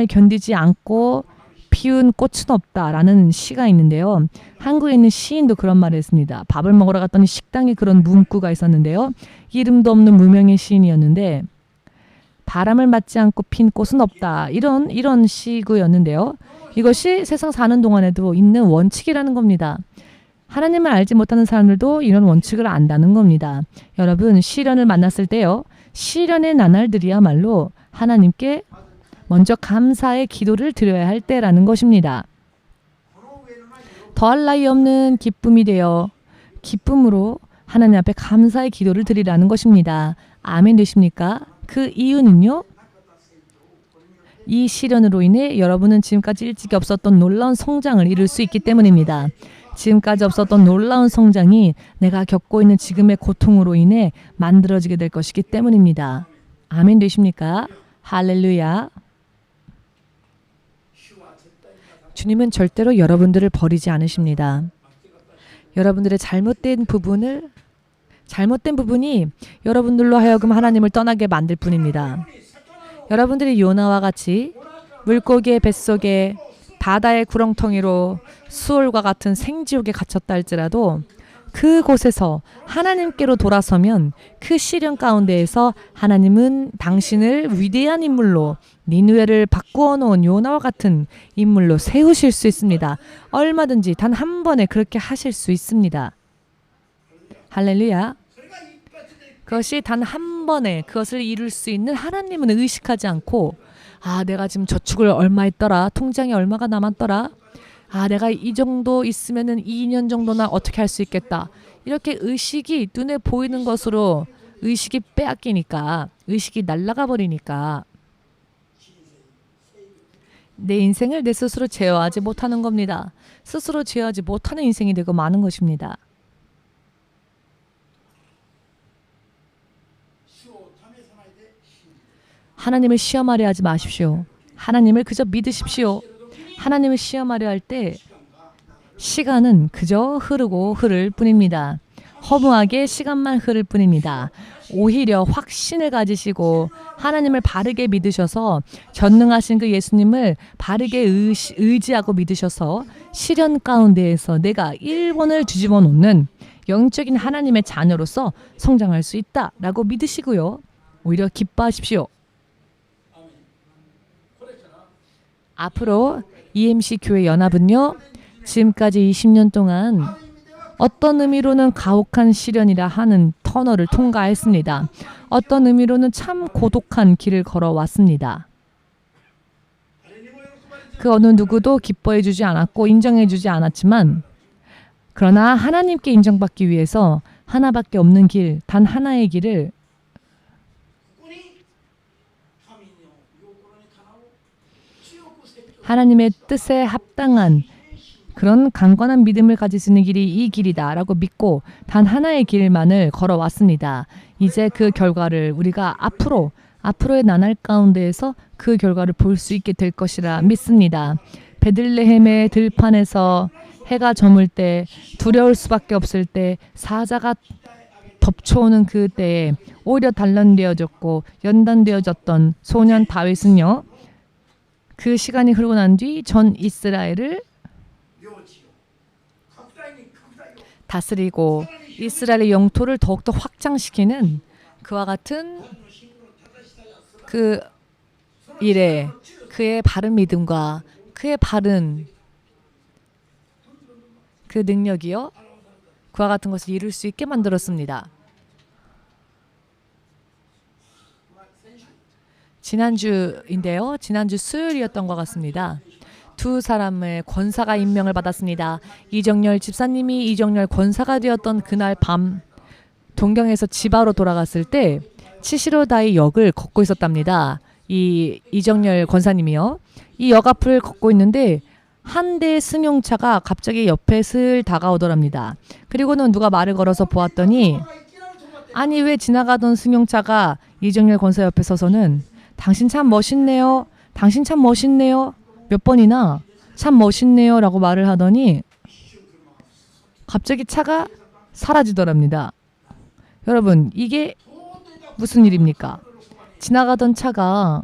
견디지 않고 피운 꽃은 없다라는 시가 있는데요. 한국에 있는 시인도 그런 말을 했습니다. 밥을 먹으러 갔더니 식당에 그런 문구가 있었는데요. 이름도 없는 무명의 시인이었는데 바람을 맞지 않고 핀 꽃은 없다. 이런 시구였는데요. 이것이 세상 사는 동안에도 있는 원칙이라는 겁니다. 하나님을 알지 못하는 사람들도 이런 원칙을 안다는 겁니다. 여러분, 시련을 만났을 때요. 시련의 나날들이야말로 하나님께 먼저 감사의 기도를 드려야 할 때라는 것입니다. 더할 나위 없는 기쁨이 되어 기쁨으로 하나님 앞에 감사의 기도를 드리라는 것입니다. 아멘 되십니까? 그 이유는요. 이 시련으로 인해 여러분은 지금까지 일찍이 없었던 놀라운 성장을 이룰 수 있기 때문입니다. 지금까지 없었던 놀라운 성장이 내가 겪고 있는 지금의 고통으로 인해 만들어지게 될 것이기 때문입니다. 아멘 되십니까? 할렐루야. 주님은 절대로 여러분들을 버리지 않으십니다. 여러분들의 잘못된 부분이 여러분들로 하여금 하나님을 떠나게 만들 뿐입니다. 여러분들이 요나와 같이 물고기의 뱃속에 바다의 구렁텅이로 수올과 같은 생지옥에 갇혔다 할지라도 그곳에서 하나님께로 돌아서면 그 시련 가운데에서 하나님은 당신을 위대한 인물로 니느웨를 바꾸어 놓은 요나와 같은 인물로 세우실 수 있습니다. 얼마든지 단 한 번에 그렇게 하실 수 있습니다. 할렐루야. 그것이 단 한 번에 그것을 이룰 수 있는 하나님은 의식하지 않고 내가 지금 저축을 얼마 했더라. 통장에 얼마가 남았더라. 내가 이 정도 있으면은 2년 정도나 어떻게 할 수 있겠다. 이렇게 의식이 눈에 보이는 것으로 의식이 빼앗기니까 의식이 날아가 버리니까 내 인생을 내 스스로 제어하지 못하는 겁니다. 스스로 제어하지 못하는 인생이 되고 마는 것입니다. 하나님을 시험하려 하지 마십시오. 하나님을 그저 믿으십시오. 하나님을 시험하려 할 때 시간은 그저 흐를 뿐입니다. 허무하게 시간만 흐를 뿐입니다. 오히려 확신을 가지시고 하나님을 바르게 믿으셔서 전능하신 그 예수님을 바르게 의지하고 믿으셔서 시련 가운데에서 내가 1번을 뒤집어 놓는 영적인 하나님의 자녀로서 성장할 수 있다라고 믿으시고요. 오히려 기뻐하십시오. 앞으로 EMC 교회 연합은요, 지금까지 20년 동안 어떤 의미로는 가혹한 시련이라 하는 터널을 통과했습니다. 어떤 의미로는 참 고독한 길을 걸어왔습니다. 그 어느 누구도 기뻐해주지 않았고 인정해주지 않았지만, 그러나 하나님께 인정받기 위해서 하나밖에 없는 길, 단 하나의 길을 하나님의 뜻에 합당한 그런 강건한 믿음을 가질 수 있는 길이 이 길이다라고 믿고 단 하나의 길만을 걸어왔습니다. 이제 그 결과를 우리가 앞으로의 나날 가운데에서 그 결과를 볼 수 있게 될 것이라 믿습니다. 베들레헴의 들판에서 해가 저물 때, 두려울 수밖에 없을 때, 사자가 덮쳐오는 그 때에 오히려 단련되어졌고 연단되어졌던 소년 다윗은요, 그 시간이 흐르고 난 뒤 전 이스라엘을 다스리고 이스라엘의 영토를 더욱더 확장시키는 그와 같은 그 일에 그의 바른 믿음과 그의 바른 그 능력이요, 그와 같은 것을 이룰 수 있게 만들었습니다. 지난주인데요. 지난주 수요일이었던 것 같습니다. 두 사람의 권사가 임명을 받았습니다. 이정열 집사님이 이정열 권사가 되었던 그날 밤 동경에서 지바로 돌아갔을 때 치시로다이 역을 걷고 있었답니다. 이정열 권사님이요. 이 역 앞을 걷고 있는데 한 대의 승용차가 갑자기 옆에 슬 다가오더랍니다. 그리고는 누가 말을 걸어서 보았더니, 아니 왜 지나가던 승용차가 이정열 권사 옆에 서서는 당신 참 멋있네요. 당신 참 멋있네요. 몇 번이나 참 멋있네요 라고 말을 하더니 갑자기 차가 사라지더랍니다. 여러분, 이게 무슨 일입니까? 지나가던 차가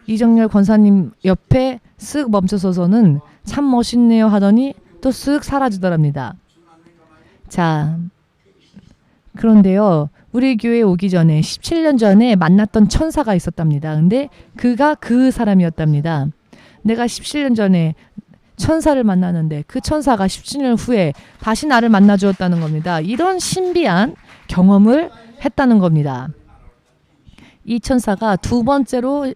이정열 권사님 옆에 쓱 멈춰서서는 참 멋있네요 하더니 또 쓱 사라지더랍니다. 자, 그런데요, 우리 교회에 오기 전에 17년 전에 만났던 천사가 있었답니다. 근데 그가 그 사람이었답니다. 내가 17년 전에 천사를 만나는데 그 천사가 17년 후에 다시 나를 만나 주었다는 겁니다. 이런 신비한 경험을 했다는 겁니다. 이 천사가 두 번째로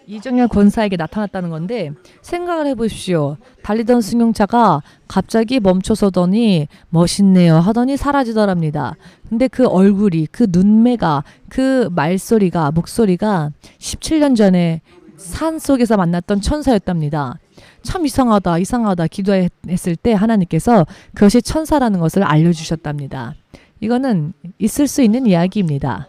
이정열 권사에게 나타났다는 건데, 생각을 해보십시오. 달리던 승용차가 갑자기 멈춰서더니 멋있네요 하더니 사라지더랍니다. 근데 그 얼굴이, 그 눈매가, 그 말소리가, 목소리가 17년 전에 산 속에서 만났던 천사였답니다. 참 이상하다 기도했을 때 하나님께서 그것이 천사라는 것을 알려주셨답니다. 이거는 있을 수 있는 이야기입니다.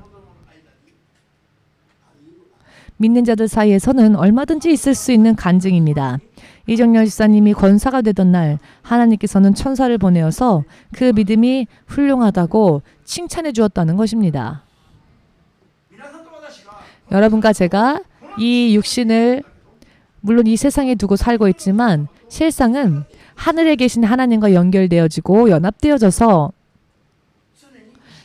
믿는 자들 사이에서는 얼마든지 있을 수 있는 간증입니다. 이정열 집사님이 권사가 되던 날 하나님께서는 천사를 보내어서 그 믿음이 훌륭하다고 칭찬해 주었다는 것입니다. 여러분과 제가 이 육신을 물론 이 세상에 두고 살고 있지만 실상은 하늘에 계신 하나님과 연결되어지고 연합되어져서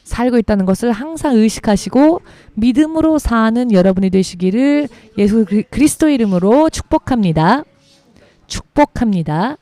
살고 있다는 것을 항상 의식하시고 믿음으로 사는 여러분이 되시기를 예수 그리스도 이름으로 축복합니다. 축복합니다.